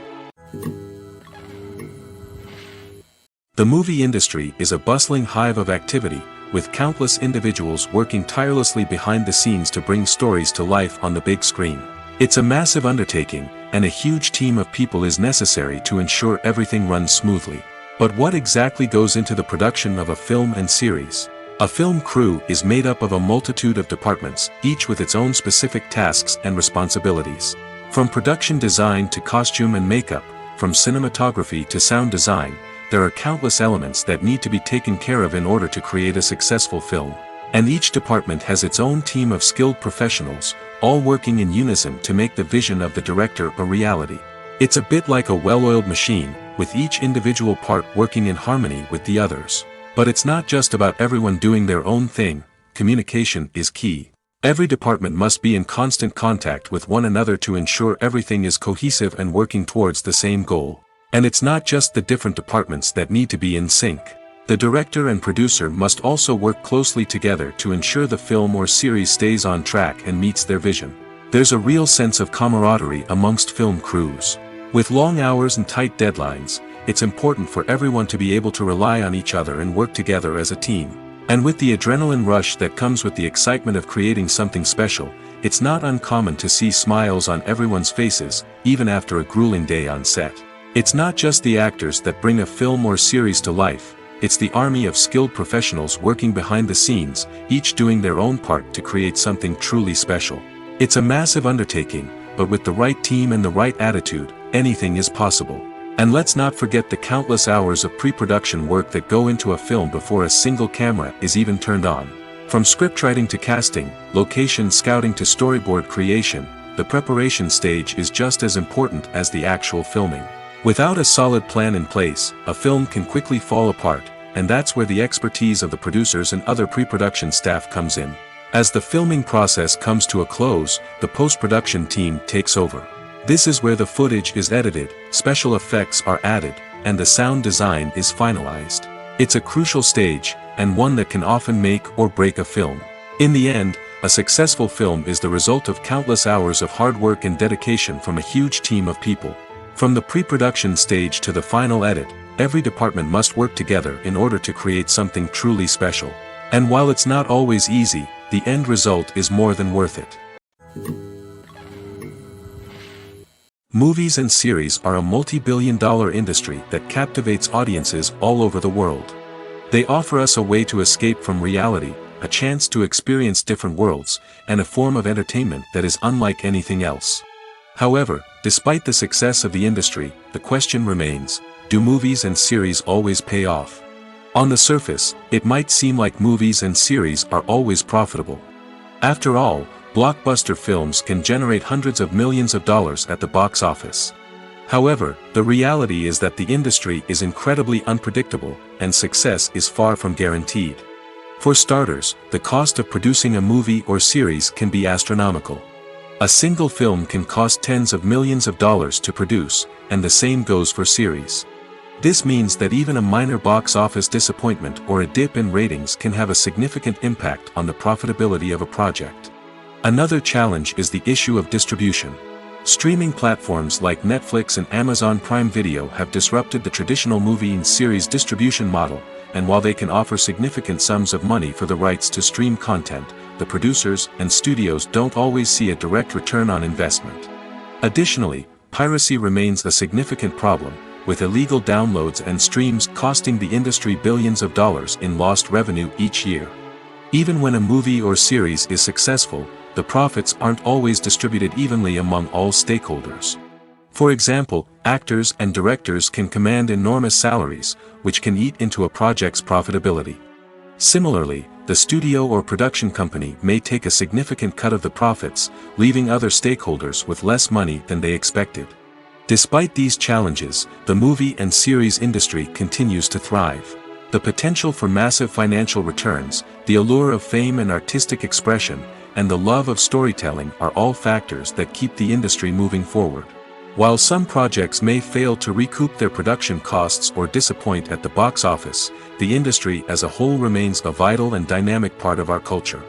The movie industry is a bustling hive of activity, with countless individuals working tirelessly behind the scenes to bring stories to life on the big screen. It's a massive undertaking, and a huge team of people is necessary to ensure everything runs smoothly. But what exactly goes into the production of a film and series? A film crew is made up of a multitude of departments, each with its own specific tasks and responsibilities. From production design to costume and makeup, from cinematography to sound design, there are countless elements that need to be taken care of in order to create a successful film. And each department has its own team of skilled professionals, all working in unison to make the vision of the director a reality. It's a bit like a well-oiled machine, with each individual part working in harmony with the others. But it's not just about everyone doing their own thing. Communication is key. Every department must be in constant contact with one another to ensure everything is cohesive and working towards the same goal. And it's not just the different departments that need to be in sync. The director and producer must also work closely together to ensure the film or series stays on track and meets their vision. There's a real sense of camaraderie amongst film crews. With long hours and tight deadlines, it's important for everyone to be able to rely on each other and work together as a team. And with the adrenaline rush that comes with the excitement of creating something special, it's not uncommon to see smiles on everyone's faces, even after a grueling day on set. It's not just the actors that bring a film or series to life, it's the army of skilled professionals working behind the scenes, each doing their own part to create something truly special. It's a massive undertaking, but with the right team and the right attitude, anything is possible. And let's not forget the countless hours of pre-production work that go into a film before a single camera is even turned on. From scriptwriting to casting, location scouting to storyboard creation, the preparation stage is just as important as the actual filming. Without a solid plan in place, a film can quickly fall apart, and that's where the expertise of the producers and other pre-production staff comes in. As the filming process comes to a close, the post-production team takes over. This is where the footage is edited, special effects are added, and the sound design is finalized. It's a crucial stage, and one that can often make or break a film. In the end, a successful film is the result of countless hours of hard work and dedication from a huge team of people. From the pre-production stage to the final edit, every department must work together in order to create something truly special. And while it's not always easy, the end result is more than worth it. Movies and series are a multi-billion-dollar industry that captivates audiences all over the world. They offer us a way to escape from reality, a chance to experience different worlds, and a form of entertainment that is unlike anything else. However, despite the success of the industry, the question remains, do movies and series always pay off? On the surface, it might seem like movies and series are always profitable. After all, blockbuster films can generate hundreds of millions of dollars at the box office. However, the reality is that the industry is incredibly unpredictable, and success is far from guaranteed. For starters, the cost of producing a movie or series can be astronomical. A single film can cost tens of millions of dollars to produce, and the same goes for series. This means that even a minor box office disappointment or a dip in ratings can have a significant impact on the profitability of a project. Another challenge is the issue of distribution. Streaming platforms like Netflix and Amazon Prime Video have disrupted the traditional movie and series distribution model, and while they can offer significant sums of money for the rights to stream content, the producers and studios don't always see a direct return on investment. Additionally, piracy remains a significant problem, with illegal downloads and streams costing the industry billions of dollars in lost revenue each year. Even when a movie or series is successful, the profits aren't always distributed evenly among all stakeholders. For example, actors and directors can command enormous salaries, which can eat into a project's profitability. Similarly, the studio or production company may take a significant cut of the profits, leaving other stakeholders with less money than they expected. Despite these challenges, the movie and series industry continues to thrive. The potential for massive financial returns, the allure of fame and artistic expression, and the love of storytelling are all factors that keep the industry moving forward. While some projects may fail to recoup their production costs or disappoint at the box office, the industry as a whole remains a vital and dynamic part of our culture.